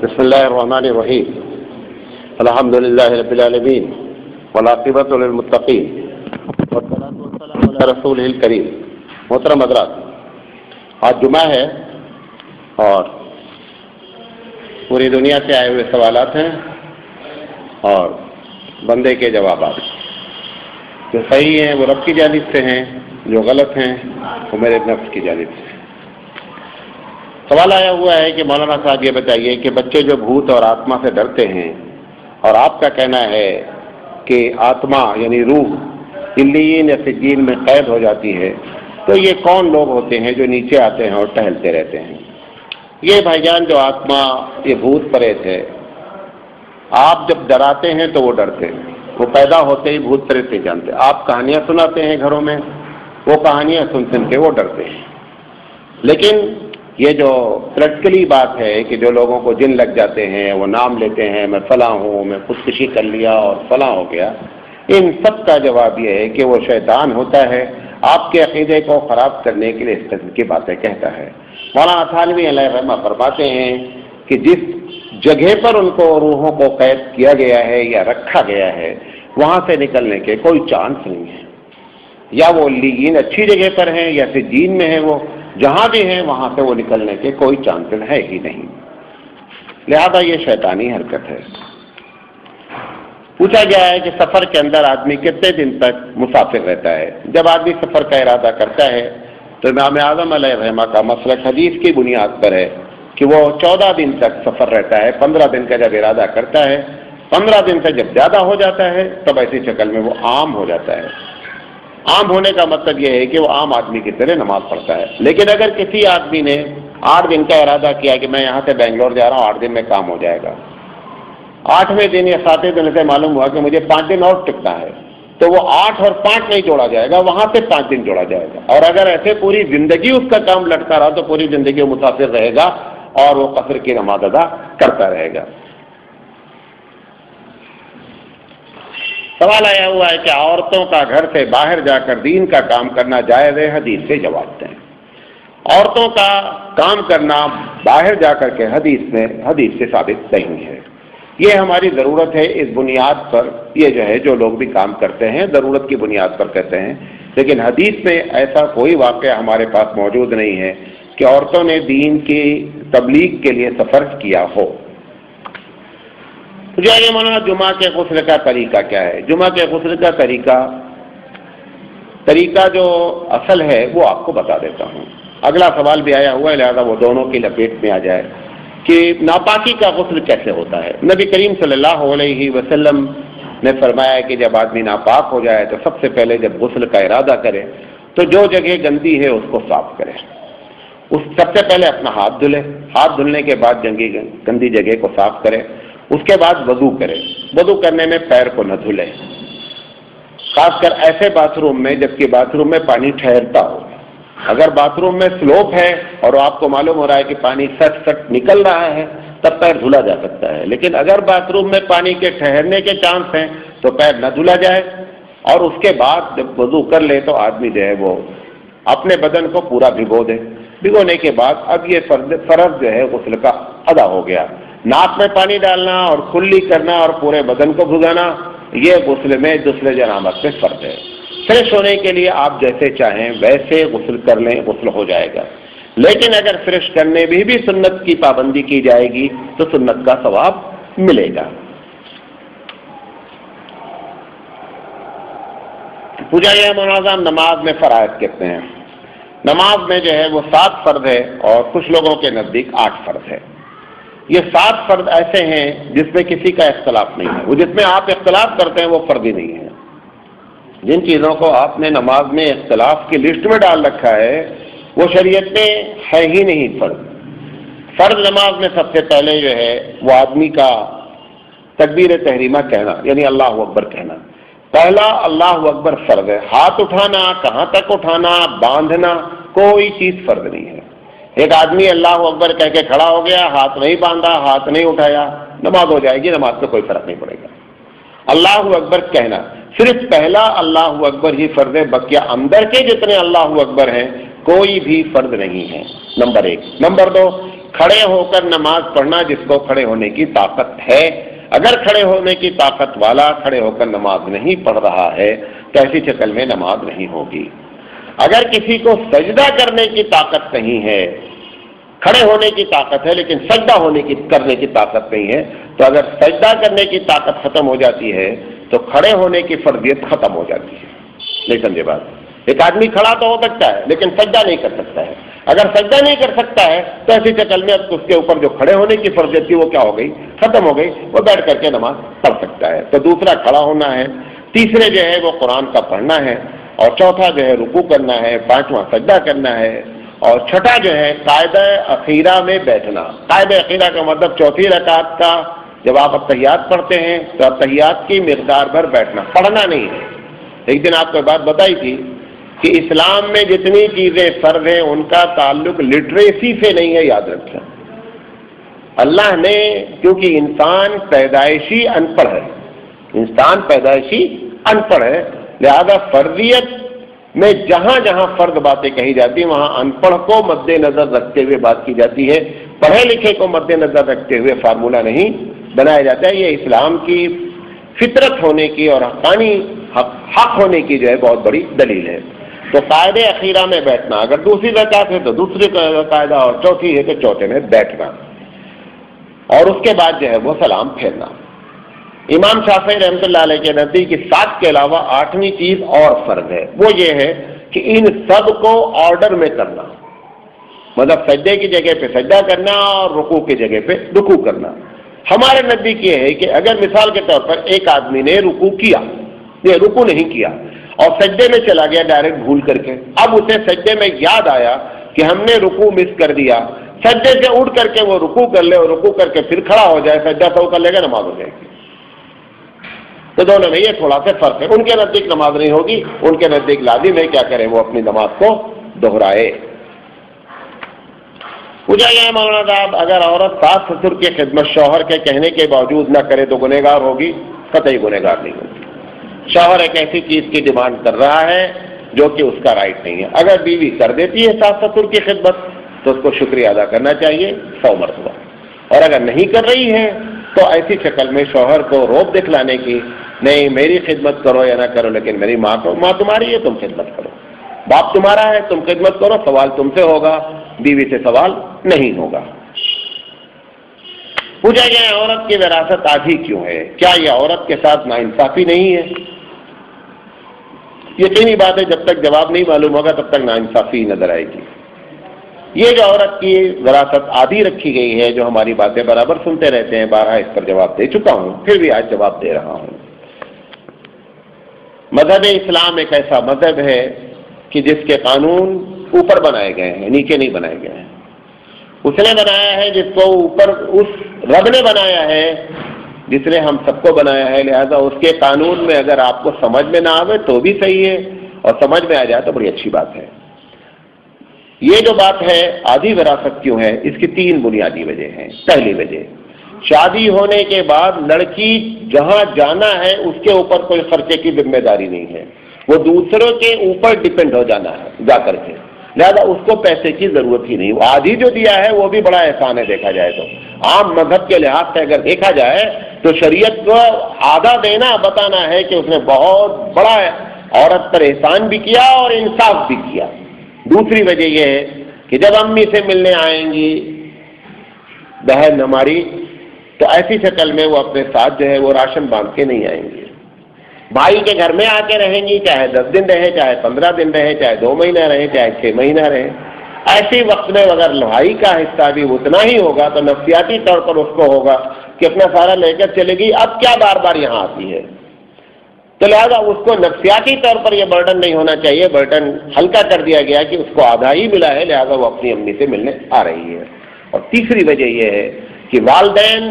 بسم اللہ الرحمن الرحیم الحمد للہ رب العالمین والعاقبۃ للمتقین والصلاۃ والسلام علی رسولہ الکریم۔ محترم حضرات، آج جمعہ ہے اور پوری دنیا سے آئے ہوئے سوالات ہیں اور بندے کے جوابات۔ جو صحیح ہیں وہ رب کی جانب سے ہیں، جو غلط ہیں وہ میرے نفس کی جانب سے ہیں۔ سوال آیا ہوا ہے کہ مولانا صاحب یہ بتائیے کہ بچے جو بھوت اور آتما سے ڈرتے ہیں اور آپ کا کہنا ہے کہ آتما یعنی روح علیین یا سجین میں قید ہو جاتی ہے، تو یہ کون لوگ ہوتے ہیں جو نیچے آتے ہیں اور ٹہلتے رہتے ہیں؟ یہ بھائی جان جو آتما یہ بھوت پریت ہے، آپ جب ڈراتے ہیں تو وہ ڈرتے ہیں، وہ پیدا ہوتے ہی بھوت پریت نہیں جانتے۔ آپ کہانیاں سناتے ہیں گھروں میں، وہ کہانیاں سن کے وہ ڈرتے ہیں۔ لیکن یہ جو پریکٹیکلی بات ہے کہ جو لوگوں کو جن لگ جاتے ہیں، وہ نام لیتے ہیں میں فلاں ہوں، میں خودکشی کر لیا اور فلاں ہو گیا، ان سب کا جواب یہ ہے کہ وہ شیطان ہوتا ہے، آپ کے عقیدے کو خراب کرنے کے لیے اس قسم کی باتیں کہتا ہے۔ مولانا تھانوی علیہ رحمہ فرماتے ہیں کہ جس جگہ پر ان کو روحوں کو قید کیا گیا ہے یا رکھا گیا ہے، وہاں سے نکلنے کے کوئی چانس نہیں ہے۔ یا وہ لیگین اچھی جگہ پر ہیں یا پھر جین میں ہیں، وہ جہاں بھی ہیں وہاں سے وہ نکلنے کے کوئی چانس ہے ہی نہیں، لہذا یہ شیطانی حرکت ہے۔ پوچھا گیا ہے کہ سفر کے اندر آدمی کتنے دن تک مسافر رہتا ہے؟ جب آدمی سفر کا ارادہ کرتا ہے تو امام اعظم علیہ رحمہ کا مسلک حدیث کی بنیاد پر ہے کہ وہ 14 دن تک سفر رہتا ہے۔ 15 دن کا جب ارادہ کرتا ہے، 15 دن سے جب زیادہ ہو جاتا ہے تب ایسی شکل میں وہ عام ہو جاتا ہے۔ عام ہونے کا مطلب یہ ہے کہ وہ عام آدمی کی طرح نماز پڑھتا ہے۔ لیکن اگر کسی آدمی نے 8 دن کا ارادہ کیا کہ میں یہاں سے بنگلور جا رہا ہوں، 8 دن میں کام ہو جائے گا، 8ویں دن یا 7ویں دن سے معلوم ہوا کہ مجھے 5 دن اور ٹکنا ہے، تو وہ 8 اور 5 نہیں جوڑا جائے گا، وہاں سے 5 دن جوڑا جائے گا۔ اور اگر ایسے پوری زندگی اس کا کام لٹکا رہا تو پوری زندگی وہ مسافر رہے گا اور وہ قصر کی نماز ادا کرتا رہے گا۔ سوال آیا ہوا ہے کہ عورتوں کا گھر سے باہر جا کر دین کا کام کرنا جائز ہے؟ حدیث سے جواب دیں۔ عورتوں کا کام کرنا باہر جا کر کے حدیث سے ثابت نہیں ہے۔ یہ ہماری ضرورت ہے، اس بنیاد پر یہ جو ہے جو لوگ بھی کام کرتے ہیں ضرورت کی بنیاد پر کہتے ہیں، لیکن حدیث میں ایسا کوئی واقعہ ہمارے پاس موجود نہیں ہے کہ عورتوں نے دین کی تبلیغ کے لیے سفر کیا ہو۔ یہ مولانا جمعہ کے غسل کا طریقہ کیا ہے؟ جمعہ کے غسل کا طریقہ جو اصل ہے وہ آپ کو بتا دیتا ہوں۔ اگلا سوال بھی آیا ہوا ہے، لہذا وہ دونوں کی لپیٹ میں آ جائے کہ ناپاکی کا غسل کیسے ہوتا ہے۔ نبی کریم صلی اللہ علیہ وسلم نے فرمایا کہ جب آدمی ناپاک ہو جائے تو سب سے پہلے جب غسل کا ارادہ کرے تو جو جگہ گندی ہے اس کو صاف کرے۔ سب سے پہلے اپنا ہاتھ دھلے، ہاتھ دھلنے کے بعد گندی جگہ کو صاف کرے، اس کے بعد وضو کرے۔ وضو کرنے میں پیر کو نہ دھلے، خاص کر ایسے باتھ روم میں جبکہ باتھ روم میں پانی ٹھہرتا ہو۔ اگر باتھ روم میں سلوپ ہے اور آپ کو معلوم ہو رہا ہے کہ پانی سٹ نکل رہا ہے تب پیر دھلا جا سکتا ہے، لیکن اگر باتھ روم میں پانی کے ٹھہرنے کے چانس ہیں تو پیر نہ دھلا جائے، اور اس کے بعد جب وضو کر لے تو آدمی جو ہے وہ اپنے بدن کو پورا بھگو دے۔ بھگونے کے بعد اب یہ فرض جو ہے غسل کا ادا ہو گیا۔ ناک میں پانی ڈالنا اور کلی کرنا اور پورے بدن کو بھگانا یہ غسل میں غسل جنابت میں فرض ہے۔ فریش ہونے کے لیے آپ جیسے چاہیں ویسے غسل کر لیں، غسل ہو جائے گا۔ لیکن اگر فریش کرنے میں بھی سنت کی پابندی کی جائے گی تو سنت کا ثواب ملے گا۔ پوچھا یہ مناظم نماز میں فرائض کتنے ہیں؟ نماز میں جو ہے وہ 7 فرض ہے اور کچھ لوگوں کے نزدیک 8 فرض ہے۔ یہ 7 فرض ایسے ہیں جس میں کسی کا اختلاف نہیں ہے، وہ جس میں آپ اختلاف کرتے ہیں وہ فرض ہی نہیں ہے۔ جن چیزوں کو آپ نے نماز میں اختلاف کی لسٹ میں ڈال رکھا ہے وہ شریعت میں ہے ہی نہیں فرض۔ فرض نماز میں سب سے پہلے جو ہے وہ آدمی کا تکبیر تحریمہ کہنا، یعنی اللہ اکبر کہنا۔ پہلا اللہ اکبر فرض ہے۔ ہاتھ اٹھانا، کہاں تک اٹھانا، باندھنا، کوئی چیز فرض نہیں ہے۔ ایک آدمی اللہ اکبر کہہ کے کھڑا ہو گیا، ہاتھ نہیں باندھا، ہاتھ نہیں اٹھایا، نماز ہو جائے گی، نماز میں کوئی فرق نہیں پڑے گا۔ اللہ اکبر کہنا، صرف پہلا اللہ اکبر ہی فرض ہے، بقیہ اندر کے جتنے اللہ اکبر ہیں کوئی بھی فرض نہیں ہے، نمبر 1۔ نمبر 2، کھڑے ہو کر نماز پڑھنا جس کو کھڑے ہونے کی طاقت ہے. اگر کھڑے ہونے کی طاقت والا کھڑے ہو کر نماز نہیں پڑھ رہا ہے تو ایسی شکل میں نماز نہیں ہوگی. اگر کسی کو سجدہ کرنے کی طاقت نہیں ہے، کھڑے ہونے کی طاقت ہے لیکن سجدہ کرنے کی طاقت نہیں ہے، تو اگر سجدہ کرنے کی طاقت ختم ہو جاتی ہے تو کھڑے ہونے کی فرضیت ختم ہو جاتی ہے. نہیں سمجھے بات؟ ایک آدمی کھڑا تو ہو سکتا ہے لیکن سجدہ نہیں کر سکتا ہے. اگر سجدہ نہیں کر سکتا ہے تو ایسی شکل میں اس کے اوپر جو کھڑے ہونے کی فرضیت تھی وہ کیا ہو گئی؟ ختم ہو گئی. وہ بیٹھ کر کے نماز پڑھ سکتا ہے. تو دوسرا کھڑا ہونا ہے، تیسرے جو ہے وہ قرآن کا پڑھنا ہے، اور چوتھا جو ہے رکوع کرنا ہے، پانچواں سجدہ کرنا ہے، اور چھٹا جو ہے قاعدہ اخیرہ میں بیٹھنا. قاعدہ اخیرہ کا مطلب چوتھی رکعت کا جب آپ اتحیات پڑھتے ہیں تو اتحیات کی مقدار بھر بیٹھنا، پڑھنا نہیں ہے. ایک دن آپ کو بات بتائی تھی کہ اسلام میں جتنی چیزیں فرض ہیں ان کا تعلق لٹریسی سے نہیں ہے، یاد رکھیں. اللہ نے کیونکہ انسان پیدائشی ان پڑھ ہے، انسان پیدائشی ان پڑھ ہے، لہذا فرضیت میں جہاں جہاں فرض باتیں کہی جاتی ہیں وہاں ان پڑھ کو مد نظر رکھتے ہوئے بات کی جاتی ہے، پڑھے لکھے کو مد نظر رکھتے ہوئے فارمولہ نہیں بنایا جاتا ہے. یہ اسلام کی فطرت ہونے کی اور حقانی حق ہونے کی جو ہے بہت بڑی دلیل ہے. تو قاعدے اخیرہ میں بیٹھنا، اگر دوسری رکعت ہے تو دوسری قاعدہ، اور چوتھی ہے تو چوتھے میں بیٹھنا، اور اس کے بعد جو ہے وہ سلام پھیرنا. امام شافعی رحمۃ اللہ علیہ کے نزدیک 7 کے علاوہ 8ویں چیز اور فرض ہے، وہ یہ ہے کہ ان سب کو آرڈر میں کرنا، مطلب سجدے کی جگہ پہ سجدہ کرنا اور رکوع کی جگہ پہ رکوع کرنا. ہمارے نزدیک یہ ہے کہ اگر مثال کے طور پر ایک آدمی نے رکوع کیا، یہ رکوع نہیں کیا اور سجدے میں چلا گیا ڈائریکٹ بھول کر کے، اب اسے سجدے میں یاد آیا کہ ہم نے رکوع مس کر دیا، سجدے سے اٹھ کر کے وہ رکوع کر لے اور رکوع کر کے پھر کھڑا ہو جائے، سجدہ سو کر لے گا، نماز ہو جائے گی. تو دونوں میں یہ تھوڑا سا فرق ہے. ان کے نزدیک نماز نہیں ہوگی، ان کے نزدیک لازم ہے کیا کریں، وہ اپنی نماز کو دہرائے. پوچھا گیا مولانا صاحب اگر عورت ساس سسر کی خدمت شوہر کے کہنے کے باوجود نہ کرے تو گنہگار ہوگی؟ قطعی گنہگار نہیں ہوگی. شوہر ایک ایسی چیز کی ڈیمانڈ کر رہا ہے جو کہ اس کا رائٹ نہیں ہے. اگر بیوی کر دیتی ہے ساس سسر کی خدمت تو اس کو شکریہ ادا کرنا چاہیے 100 مرتبہ، اور اگر نہیں کر رہی ہے تو ایسی شکل میں شوہر کو روب دکھلانے کی، نہیں میری خدمت کرو یا نہ کرو لیکن میری ماں تمہاری ہے تم خدمت کرو، باپ تمہارا ہے تم خدمت کرو، سوال تم سے ہوگا، بیوی سے سوال نہیں ہوگا. پوچھا گیا عورت کی وراثت آدھی کیوں ہے؟ کیا یہ عورت کے ساتھ ناانصافی نہیں ہے؟ یقینی بات ہے جب تک جواب نہیں معلوم ہوگا تب تک ناانصافی نظر آئے گی. یہ جو عورت کی وراثت آدھی رکھی گئی ہے، جو ہماری باتیں برابر سنتے رہتے ہیں، بارہا اس پر جواب دے چکا ہوں، پھر بھی آج جواب دے رہا ہوں. مذہب اسلام ایک ایسا مذہب ہے کہ جس کے قانون اوپر بنائے گئے ہیں، نیچے نہیں بنائے گئے ہیں. اس نے بنایا ہے جس کو اوپر اس رب نے بنایا ہے جس نے ہم سب کو بنایا ہے، لہذا اس کے قانون میں اگر آپ کو سمجھ میں نہ آوے تو بھی صحیح ہے، اور سمجھ میں آ جائے تو بڑی اچھی بات ہے. یہ جو بات ہے آدھی وراثت کیوں ہے، اس کی 3 بنیادی وجہ ہیں. پہلی وجہ، شادی ہونے کے بعد لڑکی جہاں جانا ہے اس کے اوپر کوئی خرچے کی ذمہ داری نہیں ہے، وہ دوسروں کے اوپر ڈپینڈ ہو جانا ہے جا کر کے، لہذا اس کو پیسے کی ضرورت ہی نہیں. وہ آدھی جو دیا ہے وہ بھی بڑا احسان ہے دیکھا جائے تو. عام مذہب کے لحاظ سے اگر دیکھا جائے تو شریعت کو آدھا دینا بتانا ہے کہ اس نے بہت بڑا عورت پر احسان بھی کیا اور انصاف بھی کیا. دوسری وجہ یہ ہے کہ جب امی سے ملنے آئیں گی بہن ہماری تو ایسی شکل میں وہ اپنے ساتھ جو ہے وہ راشن باندھ کے نہیں آئیں گے. بھائی کے گھر میں آ کے رہیں گی، چاہے 10 دن رہے، چاہے 15 دن رہے، چاہے 2 مہینہ رہے، چاہے 6 مہینہ رہے. ایسے وقت میں اگر بھائی کا حصہ بھی اتنا ہی ہوگا تو نفسیاتی طور پر اس کو ہوگا کہ اپنا سارا لے کر چلے گی، اب کیا بار بار یہاں آتی ہے. تو لہٰذا اس کو نفسیاتی طور پر یہ برڈن نہیں ہونا چاہیے، برڈن ہلکا کر دیا گیا کہ اس کو آدھا ہی ملا ہے، لہٰذا وہ اپنی امی سے ملنے آ رہی ہے. اور تیسری وجہ یہ ہے کہ والدین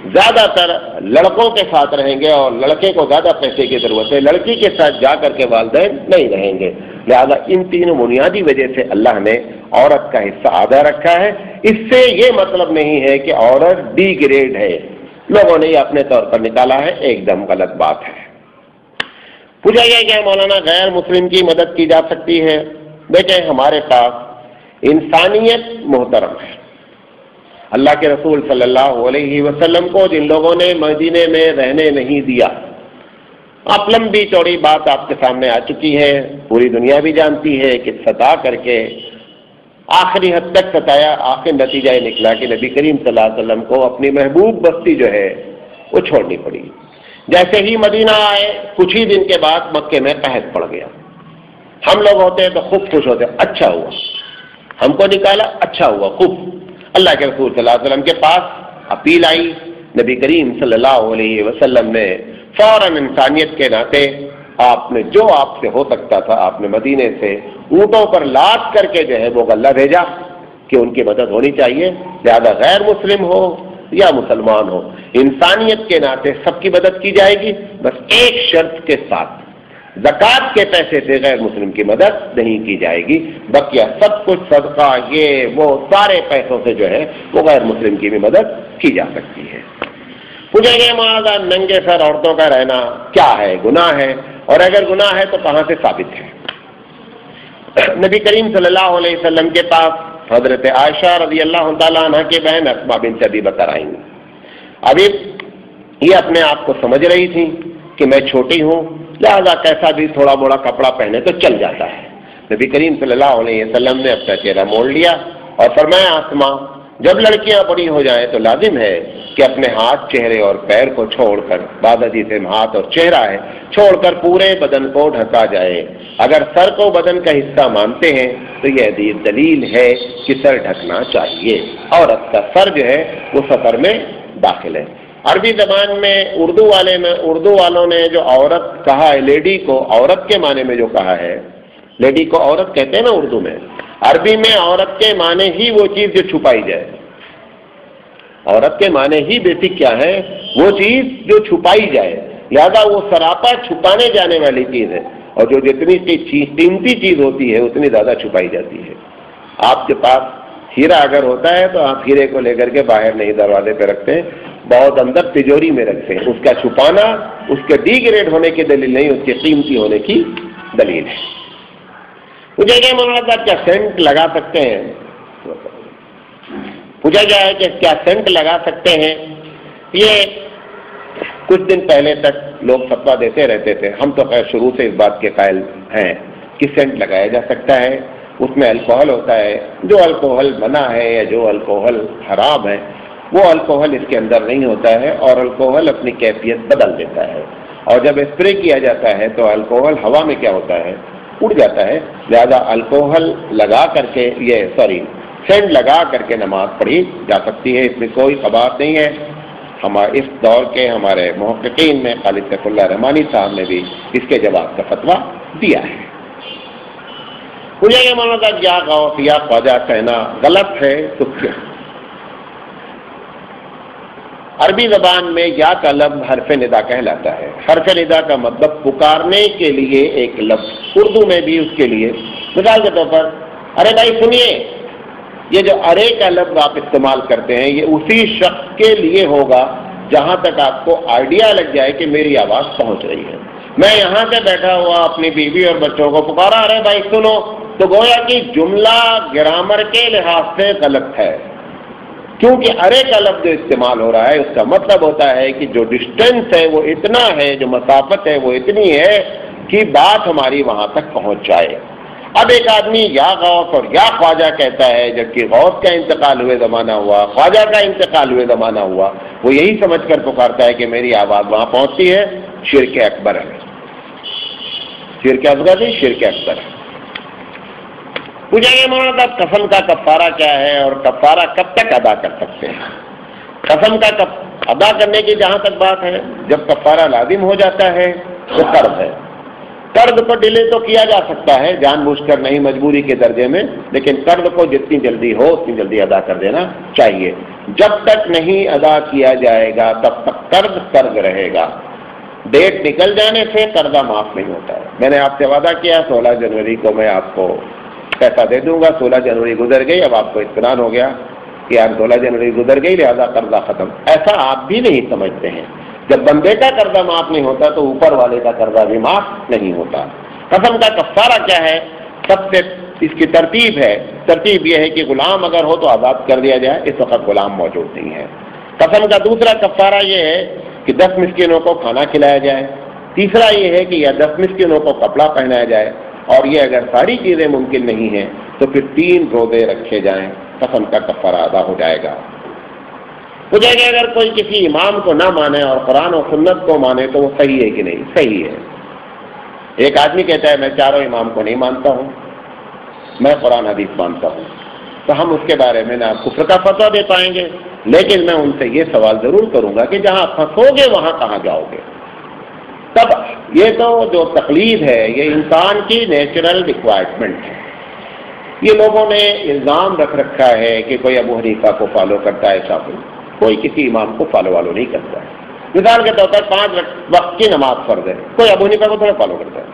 زیادہ تر لڑکوں کے ساتھ رہیں گے اور لڑکے کو زیادہ پیسے کی ضرورت ہے، لڑکی کے ساتھ جا کر کے والدین نہیں رہیں گے. لہذا ان 3 بنیادی وجہ سے اللہ نے عورت کا حصہ آدھا رکھا ہے. اس سے یہ مطلب نہیں ہے کہ عورت ڈی گریڈ ہے، لوگوں نے یہ اپنے طور پر نکالا ہے، ایک دم غلط بات ہے. پوچھا گیا کہ مولانا غیر مسلم کی مدد کی جا سکتی ہے؟ دیکھیں ہمارے پاس انسانیت محترم ہے، اللہ کے رسول صلی اللہ علیہ وسلم کو جن لوگوں نے مدینے میں رہنے نہیں دیا، آپ لمبی چوڑی بات آپ کے سامنے آ چکی ہے، پوری دنیا بھی جانتی ہے کہ ستا کر کے آخری حد تک ستایا، آخر نتیجہ یہ نکلا کہ نبی کریم صلی اللہ علیہ وسلم کو اپنی محبوب بستی جو ہے وہ چھوڑنی پڑی۔ جیسے ہی مدینہ آئے کچھ ہی دن کے بعد مکے میں قحط پڑ گیا۔ ہم لوگ ہوتے ہیں تو خوب خوش ہوتے ہیں، اچھا ہوا ہم کو نکالا، اچھا ہوا خوب۔ اللہ کے رسول صلی اللہ علیہ وسلم کے پاس اپیل آئی، نبی کریم صلی اللہ علیہ وسلم نے فوراً انسانیت کے ناطے آپ نے جو آپ سے ہو سکتا تھا، آپ نے مدینے سے اونٹوں پر لاد کر کے جو ہے وہ غلہ بھیجا کہ ان کی مدد ہونی چاہیے، لہذا غیر مسلم ہو یا مسلمان ہو، انسانیت کے ناطے سب کی مدد کی جائے گی، بس ایک شرط کے ساتھ، زکوٰۃ کے پیسے سے غیر مسلم کی مدد نہیں کی جائے گی، بقیہ سب کچھ صدقہ یہ وہ سارے پیسوں سے جو ہے وہ غیر مسلم کی بھی مدد کی جا سکتی ہے۔ پوچھیں گے معاذ ننگے سر عورتوں کا رہنا کیا ہے، گناہ ہے؟ اور اگر گناہ ہے تو کہاں سے ثابت ہے؟ نبی کریم صلی اللہ علیہ وسلم کے پاس حضرت عائشہ رضی اللہ تعالیٰ عنہ کی بہن اسماء بنت ابی بکر آئیں گی۔ ابھی یہ اپنے آپ کو سمجھ رہی تھی کہ میں چھوٹی ہوں، لہذا کیسا بھی تھوڑا موڑا کپڑا پہنے تو چل جاتا ہے۔ نبی کریم صلی اللہ علیہ وسلم نے اپنا چہرہ موڑ لیا اور فرمایا، آسماء، جب لڑکیاں بڑی ہو جائیں تو لازم ہے کہ اپنے ہاتھ، چہرے اور پیر کو چھوڑ کر، بعض حدیث میں ہاتھ اور چہرہ ہے، چھوڑ کر پورے بدن کو ڈھکا جائے۔ اگر سر کو بدن کا حصہ مانتے ہیں تو یہ حدیث دلیل ہے کہ سر ڈھکنا چاہیے، عورت کا سر جو ہے وہ سطر میں داخل ہے۔ عربی زبان میں اردو والوں نے جو عورت کہا ہے، لیڈی کو عورت کے معنی میں جو کہا ہے، لیڈی کو عورت کہتے ہیں نا اردو میں، عربی میں عورت کے معنی ہی وہ چیز جو چھپائی جائے، عورت کے معنی ہی بیسک کیا ہے؟ وہ چیز جو چھپائی جائے، لہذا وہ سراپا چھپانے جانے والی چیز ہے، اور جو جتنی قیمتی چیز ہوتی ہے اتنی زیادہ چھپائی جاتی ہے۔ آپ کے پاس ہیرا اگر ہوتا ہے تو آپ ہیرے کو لے کر کے باہر نہیں دروازے پہ رکھتے ہیں، بہت اندر تجوری میں رکھتے ہیں۔ اس کا چھپانا اس کے ڈی گریڈ ہونے کی دلیل نہیں، اس کے قیمتی ہونے کی دلیل ہے۔ مجھے یہ مولانا کیا سینٹ لگا سکتے ہیں؟ پوچھا گیا ہے کہ کیا سینٹ لگا سکتے ہیں؟ یہ کچھ دن پہلے تک لوگ فتویٰ دیتے رہتے تھے، ہم تو خیر شروع سے اس بات کے قائل ہیں کہ سینٹ لگایا جا سکتا ہے، اس میں الکوہل ہوتا ہے، جو الکوہل منع ہے یا جو الکوہل حرام ہے وہ الکوہل اس کے اندر نہیں ہوتا ہے، اور الکوہل اپنی کیفیت بدل دیتا ہے، اور جب اسپرے کیا جاتا ہے تو الکوہل ہوا میں کیا ہوتا ہے؟ اڑ جاتا ہے، لہذا الکوہل لگا کر کے سینٹ لگا کر کے نماز پڑھی جا سکتی ہے، اس میں کوئی قباحت نہیں ہے۔ ہمارے اس دور کے ہمارے محققین میں خالد سیف اللہ رحمانی صاحب نے بھی اس کے جواب کا فتویٰ دیا ہے۔ مجھے یہ معلوم تھا یا غوث یا خواجہ کہنا غلط ہے تو کیا؟ عربی زبان میں یا کا لفظ حرف ندا کہلاتا ہے۔ حرف ندا کا مطلب پکارنے کے لیے ایک لفظ، اردو میں بھی اس کے لیے مثال کے طور پر ارے بھائی سنیے، یہ جو ارے کا لفظ آپ استعمال کرتے ہیں یہ اسی شخص کے لیے ہوگا جہاں تک آپ کو آئیڈیا لگ جائے کہ میری آواز پہنچ رہی ہے۔ میں یہاں سے بیٹھا ہوا اپنی بیوی اور بچوں کو پکارا ارے بھائی سنو، تو گویا کہ جملہ گرامر کے لحاظ سے غلط ہے، کیونکہ ارے کا لفظ جو استعمال ہو رہا ہے اس کا مطلب ہوتا ہے کہ جو ڈسٹینس ہے وہ اتنا ہے، جو مسافت ہے وہ اتنی ہے کہ بات ہماری وہاں تک پہنچ جائے۔ اب ایک آدمی یا غوث اور یا خواجہ کہتا ہے، جبکہ غوث کا انتقال ہوئے زمانہ ہوا، خواجہ کا انتقال ہوئے زمانہ ہوا، وہ یہی سمجھ کر پکارتا ہے کہ میری آواز وہاں پہنچتی ہے، شرک اکبر ہے۔ شرک اصغر نہیں، شرک اکبر ہے۔ پوچھا یہ مولانا صاحب قسم کا کفارہ کیا ہے اور کفارہ کب تک ادا کر سکتے ہیں؟ قسم کا ادا کرنے کی جہاں تک بات ہے، جب کفارہ لازم ہو جاتا ہے تو قرض ہے، قرض کو ڈیلے تو کیا جا سکتا ہے جان بوجھ کر نہیں، مجبوری کے درجے میں، لیکن قرض کو جتنی جلدی ہو اتنی جلدی ادا کر دینا چاہیے۔ جب تک نہیں ادا کیا جائے گا تب تک قرض رہے گا، ڈیٹ نکل جانے سے قرضہ معاف نہیں ہوتا ہے۔ میں نے آپ سے وعدہ کیا 16 جنوری کو میں آپ کو پیسہ دے دوں گا، 16 جنوری گزر گئی، اب آپ کو اطمینان ہو گیا کہ یار 16 جنوری گزر گئی لہذا قرضہ ختم، ایسا آپ بھی نہیں سمجھتے ہیں۔ جب بندے کا قرضہ معاف نہیں ہوتا تو اوپر والے کا قرضہ بھی معاف نہیں ہوتا۔ قسم کا کفارہ کیا ہے؟ سب سے اس کی ترتیب ہے، ترتیب یہ ہے کہ غلام اگر ہو تو آزاد کر دیا جائے، اس وقت غلام موجود نہیں ہے۔ قسم کا دوسرا کفارہ یہ ہے کہ 10 مسکینوں کو کھانا کھلایا جائے، تیسرا یہ ہے کہ یا 10 مسکینوں کو کپڑا پہنایا جائے، اور یہ اگر ساری چیزیں ممکن نہیں ہیں تو پھر 3 روزے رکھے جائیں، قسم کا کفارہ ادا ہو جائے گا۔ پوچھے کہ اگر کوئی کسی امام کو نہ مانے اور قرآن و سنت کو مانے تو وہ صحیح ہے کہ نہیں؟ صحیح ہے۔ ایک آدمی کہتا ہے میں چاروں امام کو نہیں مانتا ہوں، میں قرآن حدیث مانتا ہوں، تو ہم اس کے بارے میں نہ کفر کا فتویٰ دے پائیں گے، لیکن میں ان سے یہ سوال ضرور کروں گا کہ جہاں پھنسو گے وہاں کہاں جاؤ گے؟ تب یہ تو جو تقلید ہے یہ انسان کی نیچرل ریکوائرمنٹ ہے۔ یہ لوگوں نے الزام رکھ رکھا ہے کہ کوئی ابو حنیفہ کو فالو کرتا ہے، شافعی، کوئی کسی امام کو فالو نہیں کرتا ہے۔ مثال کے طور پر 5 وقت کی نماز فرض ہے، کوئی ابو حنیفہ کو تھوڑا فالو کرتا ہے،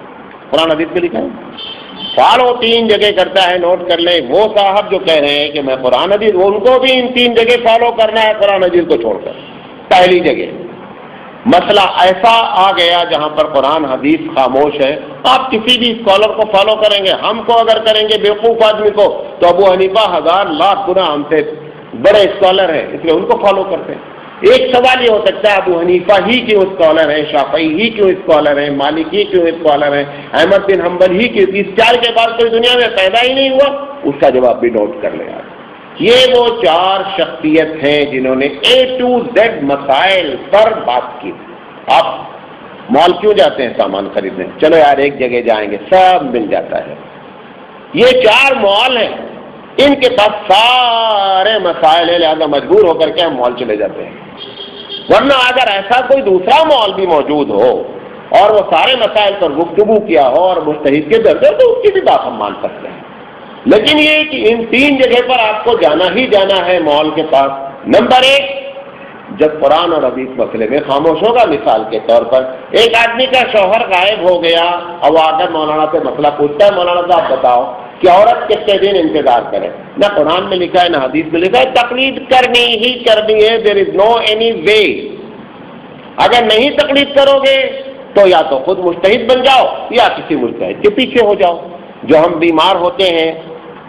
قرآن حدیث میں لکھا ہے فالو 3 جگہ کرتا ہے، نوٹ کر لیں۔ وہ صاحب جو کہہ رہے ہیں کہ میں قرآن حدیث، ان کو بھی ان 3 جگہ فالو کرنا ہے قرآن حدیث کو چھوڑ کر۔ پہلی جگہ مسئلہ ایسا آ گیا جہاں پر قرآن حدیث خاموش ہے، آپ کسی بھی اسکالر کو فالو کریں گے، ہم کو اگر کریں گے بیوقوف آدمی کو، تو ابو حنیفہ 1000 لاکھ گنا ہم سے بڑے اسکالر ہیں، اس لیے ان کو فالو کرتے ہیں۔ ایک سوال یہ ہو سکتا ہے ابو حنیفہ ہی کیوں اسکالر ہیں، شافعی ہی کیوں اسکالر ہیں، مالک ہی کیوں اسکالر ہیں، احمد بن حنبل ہی کیوں؟ اس 4 کے بعد کوئی دنیا میں پیدا ہی نہیں ہوا؟ اس کا جواب بھی نوٹ کر لیں آپ۔ یہ وہ 4 شخصیت ہیں جنہوں نے A to Z مسائل پر بات کی۔ آپ مال کیوں جاتے ہیں سامان خریدنے؟ چلو یار ایک جگہ جائیں گے، سب مل جاتا ہے۔ یہ 4 مال ہیں، ان کے پاس سارے مسائل ہیں، لہذا مجبور ہو کر کے ہم مال چلے جاتے ہیں۔ ورنہ اگر ایسا کوئی دوسرا مال بھی موجود ہو اور وہ سارے مسائل پر گفتگو کیا ہو اور مجتہد کے درجے، تو اس کی بھی بات ہم مان سکتے ہیں۔ لیکن یہ کہ ان 3 جگہ پر آپ کو جانا ہی جانا ہے مال کے پاس۔ نمبر 1، جب قرآن اور حدیث مسئلے میں خاموش ہوگا، مثال کے طور پر ایک آدمی کا شوہر غائب ہو گیا، اب آ کر مولانا سے مسئلہ پوچھتا ہے، مولانا صاحب بتاؤ کہ عورت کتنے دن انتظار کرے؟ نہ قرآن میں لکھا ہے نہ حدیث میں لکھا ہے، تقلید کرنی ہی کرنی ہے، دیر از نو اینی وے۔ اگر نہیں تقلید کرو گے تو یا تو خود مجتہد بن جاؤ یا کسی مجتہد کے پیچھے ہو جاؤ۔ جو ہم بیمار ہوتے ہیں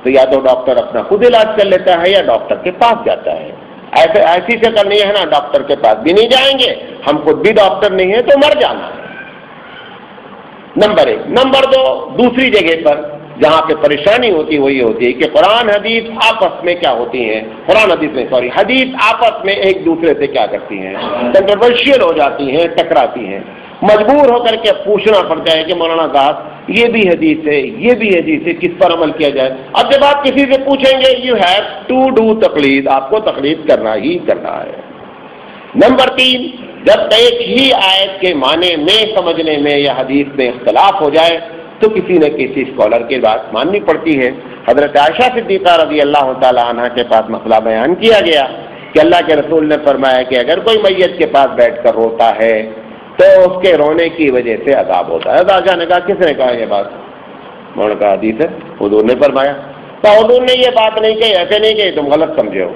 تو یا تو ڈاکٹر اپنا خود علاج کر لیتا ہے یا ڈاکٹر کے پاس جاتا ہے۔ ایسی شکل نہیں ہے نا، ڈاکٹر کے پاس بھی نہیں جائیں گے، ہم خود بھی ڈاکٹر نہیں ہیں تو مر جانا ہے۔ نمبر 1۔ نمبر 2، دوسری جگہ پر جہاں پہ پریشانی ہوتی وہ یہ ہوتی ہے کہ قرآن حدیث آپس میں کیا ہوتی ہیں، حدیث آپس میں ایک دوسرے سے کیا کرتی ہیں، کنٹروورشیل ہو جاتی ہیں، ٹکراتی ہیں۔ مجبور ہو کر کے پوچھنا پڑتا ہے کہ مولانا صاحب یہ بھی حدیث ہے، یہ بھی حدیث ہے، کس پر عمل کیا جائے؟ اب جب آپ کسی سے پوچھیں گے یو ہیو ٹو ڈو تقلید، آپ کو تقلید کرنا ہی کرنا ہے۔ نمبر 3، جب ایک ہی آیت کے معنی میں سمجھنے میں یا حدیث میں اختلاف ہو جائے تو کسی نہ کسی اسکالر کی بات ماننی پڑتی ہے۔ حضرت عائشہ صدیقہ رضی اللہ تعالی عنہ کے پاس مسئلہ بیان کیا گیا کہ اللہ کے رسول نے فرمایا کہ اگر کوئی میت کے پاس بیٹھ کر روتا ہے تو اس کے رونے کی وجہ سے عذاب ہوتا ہے۔ عائشہ نے کہا کس نے کہا یہ بات؟ انہوں نے کہا حدیث ہے، حضور نے فرمایا۔ تو حضور نے یہ بات نہیں کہی، ایسے نہیں کہی، تم غلط سمجھے ہو۔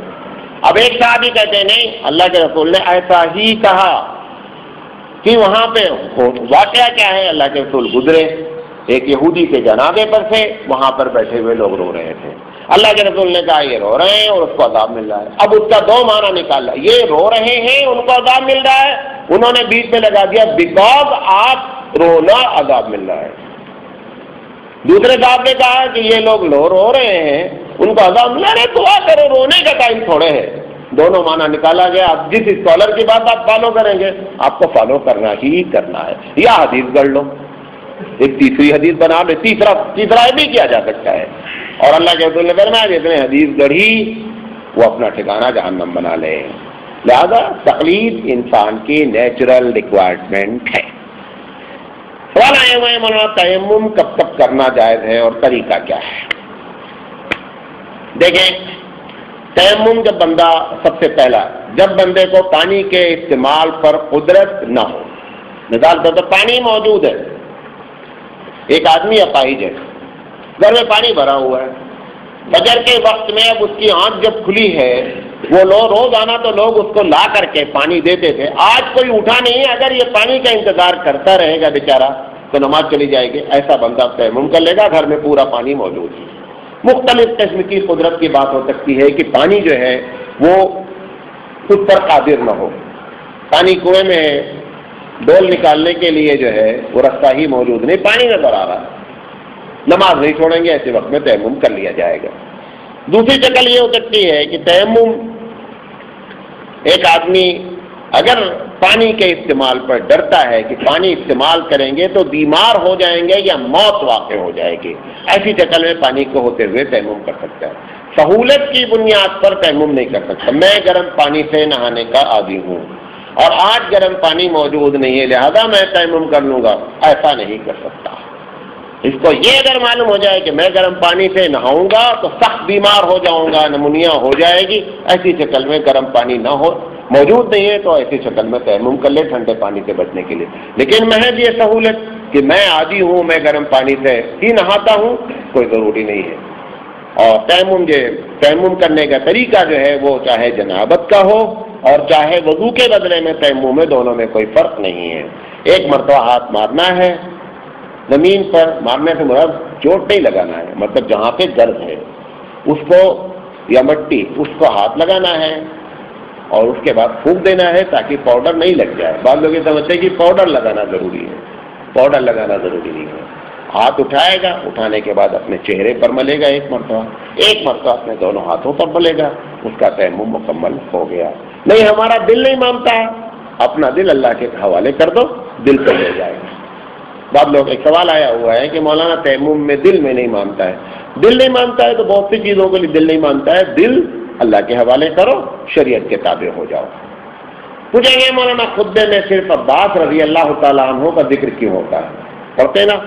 اب ایک صحابی کہتے ہیں نہیں، اللہ کے رسول نے ایسا ہی کہا۔ کہ وہاں پہ واقعہ کیا ہے؟ اللہ کے رسول گزرے، ایک یہودی کے جنازے پر تھے، وہاں پر بیٹھے ہوئے لوگ رو رہے تھے۔ اللہ کے رسول نے کہا یہ رو رہے ہیں اور اس کو عذاب مل رہا ہے۔ اب اس کا 2 معنی نکالا، یہ رو رہے ہیں ان کو عذاب مل رہا ہے، انہوں نے بیچ میں لگا دیا بیکاز آپ رونا عذاب مل رہا ہے۔ دوسرے صاحب نے کہا کہ یہ لوگ رو رہے ہیں ان کو عذاب مل رہا ہے، دعا کرو، رونے کا ٹائم تھوڑے ہے۔ دونوں معنی نکالا گیا۔ اب جس اسکالر کی بات آپ فالو کریں گے آپ کو فالو کرنا ہی کرنا ہے، یا حدیث گڑھ لو، ایک تیسری حدیث بنا لو، تیسرا بھی کیا جا سکتا ہے۔ اور اللہ کے رسول نے فرمایا جس نے حدیث گڑھی وہ اپنا ٹھکانہ جہنم بنا لے۔ لہذا تقلید انسان کی نیچرل ریکوائرمنٹ ہے۔ سوال آئے ہوئے مولانا تیمم کب کرنا جائز ہے اور طریقہ کیا ہے؟ دیکھیں، تیمم جب بندہ سب سے پہلا جب بندے کو پانی کے استعمال پر قدرت نہ ہو، مثال طور پر پانی موجود ہے، ایک آدمی اپاہج ہے، گھر میں پانی بھرا ہوا ہے، فجر کے وقت میں اب اس کی آنکھ جب کھلی ہے، وہ روزانہ تو لوگ اس کو لا کر کے پانی دیتے تھے، آج کوئی اٹھا نہیں ہے، اگر یہ پانی کا انتظار کرتا رہے گا بیچارہ تو نماز چلی جائے گی۔ ایسا بندہ تیمم کر لے گا، گھر میں پورا پانی موجود ہے۔ مختلف قسم کی قدرت کی بات ہو سکتی ہے کہ پانی جو ہے وہ خود پر قادر نہ ہو. پانی کنویں میں ہے، ڈول نکالنے کے لیے جو ہے وہ رستہ ہی موجود نہیں، پانی نظر آ رہا ہے، نماز نہیں چھوڑیں گے، ایسے وقت میں تیمم کر لیا جائے گا. دوسری شکل یہ ہو سکتی ہے کہ تیمم ایک آدمی اگر پانی کے استعمال پر ڈرتا ہے کہ پانی استعمال کریں گے تو بیمار ہو جائیں گے یا موت واقع ہو جائے گی، ایسی شکل میں پانی کو ہوتے ہوئے تیمم کر سکتا ہے. سہولت کی بنیاد پر تیمم نہیں کر سکتا. میں گرم پانی سے نہانے کا عادی ہوں اور آج گرم پانی موجود نہیں ہے لہذا میں تیمم کر لوں گا، ایسا نہیں کر سکتا. اس کو یہ اگر معلوم ہو جائے کہ میں گرم پانی سے نہاؤں گا تو سخت بیمار ہو جاؤں گا، نمونیا ہو جائے گی، ایسی شکل میں گرم پانی نہ ہو موجود نہیں ہے تو ایسی شکل میں تیمم کر لے ٹھنڈے پانی سے بچنے کے لیے. لیکن محض یہ سہولت کہ میں عادی ہوں، میں گرم پانی سے ہی نہاتا ہوں، کوئی ضروری نہیں ہے. اور تیمم کرنے کا طریقہ جو ہے وہ چاہے جنابت کا ہو اور چاہے وضو کے بدلے میں تیمم میں، دونوں میں کوئی فرق نہیں ہے. ایک مرتبہ ہاتھ مارنا ہے زمین پر، مارنے سے مراد چوٹ نہیں لگانا ہے، مطلب جہاں پہ گرد ہے اس کو یا مٹی اس کو ہاتھ لگانا ہے اور اس کے بعد پھونک دینا ہے تاکہ پاؤڈر نہیں لگ جائے. بعض لوگ یہ سمجھتے ہیں کہ پاؤڈر لگانا ضروری ہے، پاؤڈر لگانا ضروری نہیں ہے. ہاتھ اٹھائے گا، اٹھانے کے بعد اپنے چہرے پر ملے گا ایک مرتبہ اپنے دونوں ہاتھوں پر ملے گا، اس کا تیمم مکمل ہو گیا. نہیں ہمارا دل نہیں مانتا، اپنا دل اللہ کے حوالے کر دو، دل سے ہو جائے گا. بعض لوگ ایک سوال آیا ہوا ہے کہ مولانا تیمم میں دل میں نہیں مانتا ہے. دل نہیں مانتا ہے تو بہت سی چیزوں کے لیے دل نہیں مانتا ہے. دل اللہ کے حوالے کرو، شریعت کے تابع ہو جاؤ. پوچھیں گے مولانا خطبے میں صرف عباس رضی اللہ تعالیٰ عنہ کا ذکر کیوں ہوتا ہے؟ پڑھتے نا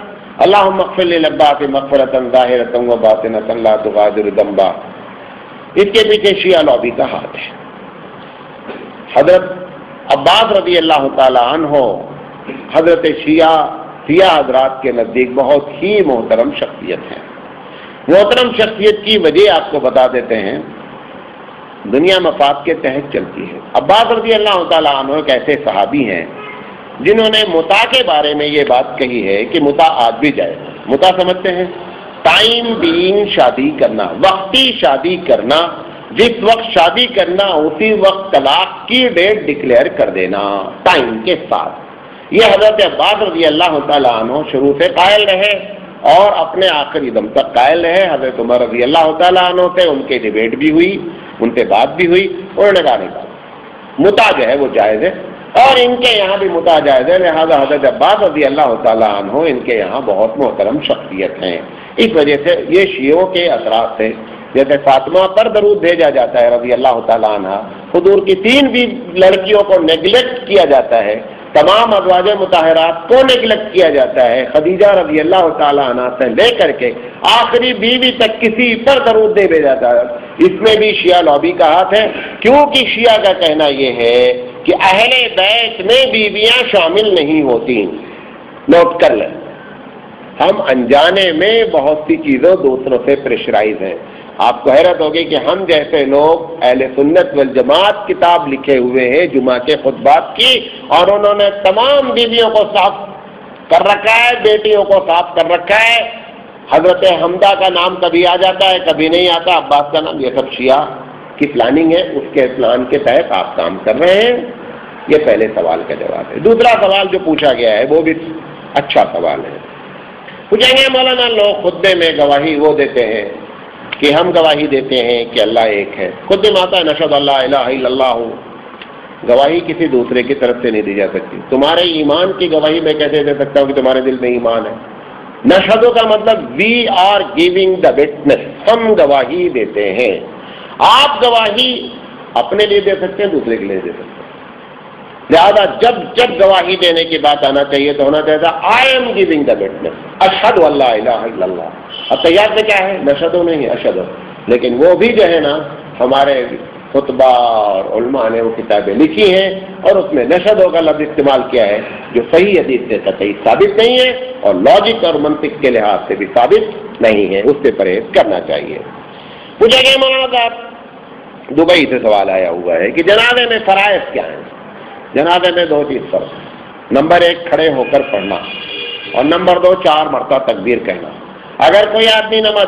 اللہم اغفر للعباس مغفرۃ ظاہرۃ و باطنۃ لا تغادر ذنبا. اس کے پیچھے شیعہ لابی کا ہاتھ ہے. حضرت عباس رضی اللہ تعالیٰ عنہ حضرت شیعہ حضرات کے نزدیک بہت ہی محترم شخصیت ہے. محترم شخصیت کی وجہ آپ کو بتا دیتے ہیں. دنیا مفاد کے تحت چلتی ہے. عباس رضی اللہ تعالیٰ عنہ ایک ایسے صحابی ہیں جنہوں نے متع کے بارے میں یہ بات کہی ہے کہ متع آج بھی جائے. متع سمجھتے ہیں؟ ٹائم بینگ شادی کرنا، وقتی شادی کرنا، جس وقت شادی کرنا اسی وقت طلاق کی ڈیٹ ڈکلیئر کر دینا ٹائم کے ساتھ. یہ حضرت عباس رضی اللہ تعالیٰ عنہ شروع سے قائل رہے اور اپنے آخری دم تک قائل رہے. حضرت عمر رضی اللہ تعالیٰ عنہ سے ان کے ڈیبیٹ بھی ہوئی، ان سے بات بھی ہوئی، انہوں نے کہا نہیں متع جو ہے وہ جائز ہے اور ان کے یہاں بھی متع جائز ہے. لہٰذا حضرت عباس رضی اللہ تعالیٰ عنہ ان کے یہاں بہت محترم شخصیت ہیں. اس وجہ سے یہ شیعوں کے اثرات سے جیسے فاطمہ پر درود بھیجا جاتا ہے رضی اللہ تعالیٰ عنہ، حضور کی 3 بھی لڑکیوں کو نیگلیکٹ کیا جاتا ہے، تمام ازواج مطہرات کو نیگلیکٹ کیا جاتا ہے. خدیجہ رضی اللہ تعالیٰ عنہ سے لے کر کے آخری بیوی تک کسی پر درود نہیں بھیجا جاتا ہے. اس میں بھی شیعہ لابی کا ہاتھ ہے، کیونکہ شیعہ کا کہنا یہ ہے کہ اہل بیت میں بیویاں شامل نہیں ہوتی. نوٹ کر لیں، ہم انجانے میں بہت سی چیزوں دوسروں سے پریشرائز ہیں. آپ کو حیرت ہوگی کہ ہم جیسے لوگ اہل سنت والجماعت کتاب لکھے ہوئے ہیں جمعہ کے خطبات کی، اور انہوں نے تمام بیویوں کو صاف کر رکھا ہے، بیٹیوں کو صاف کر رکھا ہے. حضرت حمدہ کا نام کبھی آ جاتا ہے کبھی نہیں آتا، عباس کا نام. یہ سب شیعہ کی پلاننگ ہے، اس کے پلان کے تحت آپ کام کر رہے ہیں. یہ پہلے سوال کا جواب ہے. دوسرا سوال جو پوچھا گیا ہے وہ بھی اچھا سوال ہے. پوچھیں گے مولانا لوگ خطبے میں گواہی وہ دیتے ہیں کہ ہم گواہی دیتے ہیں کہ اللہ ایک ہے. خود میں آتا ہے نشہد اللہ الہ الا اللہ. گواہی کسی دوسرے کی طرف سے نہیں دی جا سکتی. تمہارے ایمان کی گواہی میں کیسے دے سکتا ہوں کہ تمہارے دل میں ایمان ہے؟ نشہد کا مطلب we are giving the witness, ہم گواہی دیتے ہیں. آپ گواہی اپنے لیے دے سکتے ہیں، دوسرے کے لیے دے سکتے ہیں. لہذا جب گواہی دینے کی بات آنا چاہیے تو ہونا چاہیے تھا I am giving the witness, اشہد اللہ الہ الا اللہ. اب تیار میں کیا ہے؟ نشہد نہیں، اشہد. لیکن وہ بھی جو ہے نا ہمارے خطبہ اور علماء نے وہ کتابیں لکھی ہیں اور اس میں نشہدوں کا لفظ استعمال کیا ہے جو صحیح حدیث سے قطعی ثابت نہیں ہے اور لاجک اور منطق کے لحاظ سے بھی ثابت نہیں ہے. اس سے پرہیز کرنا چاہیے. پوچھا گیا مولانا صاحب دبئی سے سوال آیا ہوا ہے کہ جنازے میں فرائض کیا ہیں؟ جنازے میں 2 چیز فرض. نمبر 1 کھڑے ہو کر پڑھنا اور نمبر 2 4 مرتبہ تکبیر کہنا. اگر کوئی آدمی نماز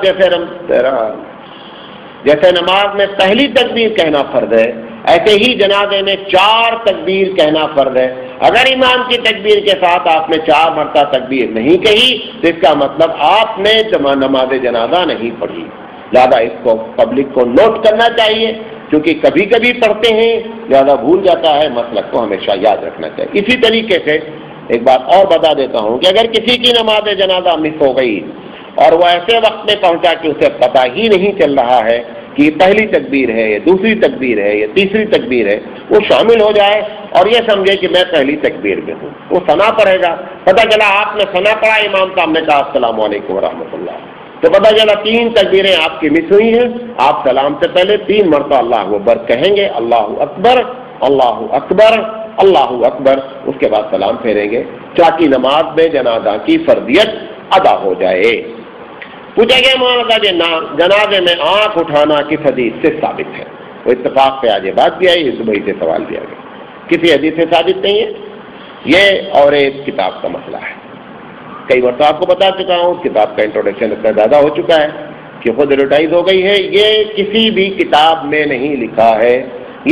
جیسے نماز میں پہلی تکبیر کہنا فرض ہے، ایسے ہی جنازے میں 4 تکبیر کہنا فرض ہے۔ اگر امام کی تکبیر کے ساتھ آپ نے 4 مرتبہ تکبیر نہیں کہی تو اس کا مطلب آپ نے نماز جنازہ نہیں پڑھی۔ لہٰذا اس کو پبلک کو نوٹ کرنا چاہیے، کیونکہ کبھی کبھی پڑھتے ہیں زیادہ بھول جاتا ہے، مسلک کو ہمیشہ یاد رکھنا چاہیے۔ اسی طریقے سے ایک بات اور بتا دیتا ہوں کہ اگر کسی کی نماز جنازہ مس ہو گئی اور وہ ایسے وقت میں پہنچا کہ اسے پتہ ہی نہیں چل رہا ہے کہ یہ پہلی تکبیر ہے، یہ دوسری تکبیر ہے، یہ تیسری تکبیر ہے، وہ شامل ہو جائے اور یہ سمجھے کہ میں پہلی تکبیر میں ہوں، وہ ثنا پڑھے گا۔ پتہ چلا آپ نے ثنا پڑھا، امام صاحب نے کہا السلام علیکم ورحمۃ اللہ، تو پتہ چلا 3 تکبیریں آپ کی مس ہوئی ہیں، آپ سلام سے پہلے 3 مرتبہ اللہ اکبر کہیں گے، اللہ اکبر اللہ اکبر اللہ اکبر، اس کے بعد سلام پھیریں گے تاکہ نماز میں جنازہ کی فرضیت ادا ہو جائے۔ پوچھا گیا مولانا جنازے میں آنکھ اٹھانا کس حدیث سے ثابت ہے؟ وہ اتفاق سے آج یہ بات بھی آئی، اس بھائی سے سوال کیا گیا، کسی حدیث سے ثابت نہیں ہے، یہ اور ایک کتاب کا مسئلہ ہے۔ کئی بار تو آپ کو بتا چکا ہوں، کتاب کا انٹروڈکشن اتنا زیادہ ہو چکا ہے کہ خود ایڈورٹائز ہو گئی ہے، یہ کسی بھی کتاب میں نہیں لکھا ہے،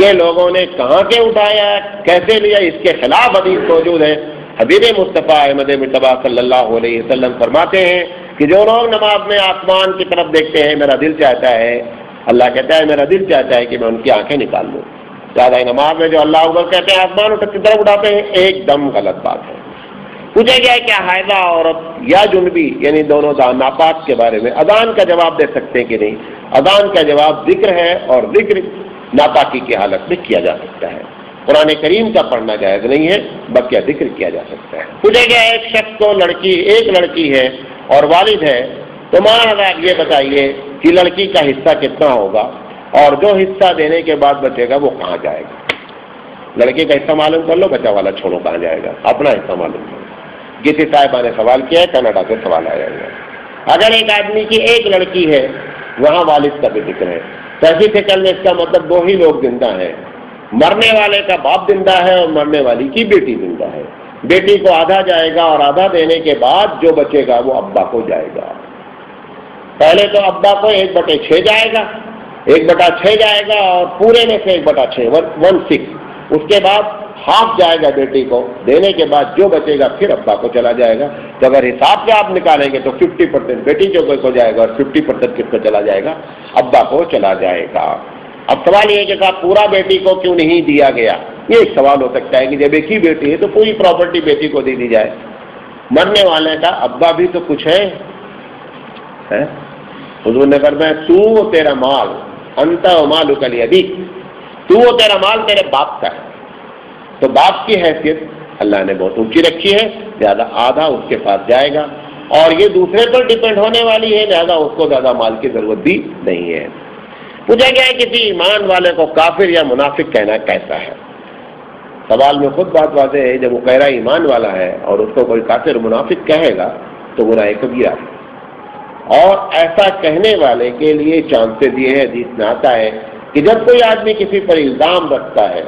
یہ لوگوں نے کہاں کے اٹھایا، کیسے لیا، اس کے خلاف حدیث موجود ہے۔ حبیب مصطفیٰ احمد مجتبیٰ صلی اللہ علیہ وسلم فرماتے ہیں کہ جو لوگ نماز میں آسمان کی طرف دیکھتے ہیں میرا دل چاہتا ہے، اللہ کہتا ہے میرا دل چاہتا ہے کہ میں ان کی آنکھیں نکال لوں۔ زیادہ نماز میں جو اللہ اکبر کہتے ہیں آسمان کی طرف اٹھاتے ہیں، ایک دم غلط بات ہے۔ پوچھا گیا کیا حائضہ عورت یا جنبی یعنی دونوں ناپاک کے بارے میں اذان کا جواب دے سکتے ہیں کہ نہیں؟ اذان کا جواب ذکر ہے، اور ذکر ناپاکی کی حالت میں کیا جا سکتا ہے، قرآن کریم کا پڑھنا جائز نہیں ہے، بقیہ ذکر کیا جا سکتا ہے۔ پوچھا گیا ایک شخص کو ایک لڑکی ہے اور والد ہے، تو مولانا آپ یہ بتائیے کہ لڑکی کا حصہ کتنا ہوگا اور جو حصہ دینے کے بعد بچے گا وہ کہاں جائے گا؟ لڑکی کا حصہ معلوم کر لو، بچہ والا چھوڑو کہاں جائے گا، اپنا حصہ معلوم کرو۔ کسی صاحبہ نے سوال کیا ہے، کینیڈا سے سوال آیا ہے، اگر ایک آدمی کی ایک لڑکی ہے، وہاں والد کا بھی ذکر ہے، تو ایسی شکل میں اس کا مطلب 2 ہی لوگ زندہ ہیں، مرنے والے کا باپ زندہ ہے اور مرنے والی کی بیٹی زندہ ہے۔ بیٹی کو آدھا جائے گا اور آدھا دینے کے بعد جو بچے گا وہ ابا کو جائے گا۔ پہلے تو ابا کو 1/6 جائے گا، 1/6 جائے گا اور پورے میں سے 1/6 1/6، اس کے بعد ہاف جائے گا بیٹی کو، دینے کے بعد جو بچے گا پھر ابا کو چلا جائے گا۔ تو اگر حساب سے آپ نکالیں گے تو 50% بیٹی کو جائے گا اور 50% کس کو چلا جائے گا؟ ابا کو چلا جائے گا۔ اب سوال یہ ہے کہ صاحب پورا بیٹی کو کیوں نہیں دیا گیا؟ یہ ایک سوال ہو سکتا ہے کہ جب ایک ہی بیٹی ہے تو پوری پراپرٹی بیٹی کو دے دی جائے، مرنے والے کا ابا بھی تو کچھ ہے۔ حضور نے فرمایا تو و تیرا مال انت و مالک لابیک، تو و تیرا مال تیرے باپ کا ہے، تو باپ کی حیثیت اللہ نے بہت اونچی رکھی ہے، لہذا آدھا اس کے پاس جائے گا، اور یہ دوسرے پر ڈیپینڈ ہونے والی ہے، لہذا اس کو زیادہ مال کی ضرورت بھی نہیں ہے۔ پوچھا گیا ہے کسی ایمان والے کو کافر یا منافق کہنا کیسا ہے؟ سوال میں خود بات واضح ہے، جب وہ کہہ رہا ایمان والا ہے اور اس کو کوئی کافر منافق کہے گا تو گناہ کبیرہ ہے، اور ایسا کہنے والے کے لیے چانسز یہ ہے، حدیث میں آتا ہے کہ جب کوئی آدمی کسی پر الزام رکھتا ہے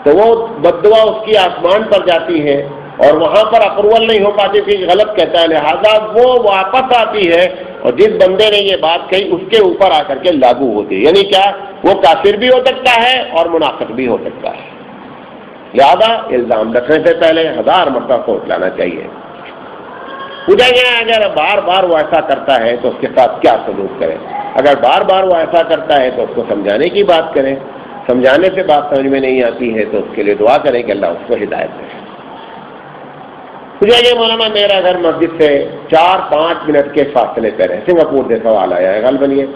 تو وہ بددعا اس کی آسمان پر جاتی ہے اور وہاں پر اپروول نہیں ہو پاتی تھی، غلط کہتا ہے، لہذا وہ واپس آتی ہے اور جس بندے نے یہ بات کہی اس کے اوپر آ کر کے لاگو ہوتی ہے، یعنی کیا؟ وہ کافر بھی ہو سکتا ہے اور منافق بھی ہو سکتا ہے۔ لہذا الزام رکھنے سے پہلے 1000 مرتبہ سوچ لانا چاہیے۔ پوچھا گیا اگر بار بار وہ ایسا کرتا ہے تو اس کے ساتھ کیا سلوک کریں؟ اگر بار بار وہ ایسا کرتا ہے تو اس کو سمجھانے کی بات کریں، سمجھانے سے بات سمجھ میں نہیں آتی ہے تو اس کے لیے دعا کریں کہ اللہ اس کو ہدایت دے۔ پوچھا گیا مولانا میرا گھر مسجد سے 4-5 منٹ کے فاصلے پر ہے، سنگاپور سے سوال آیا ہے غالباً یہ،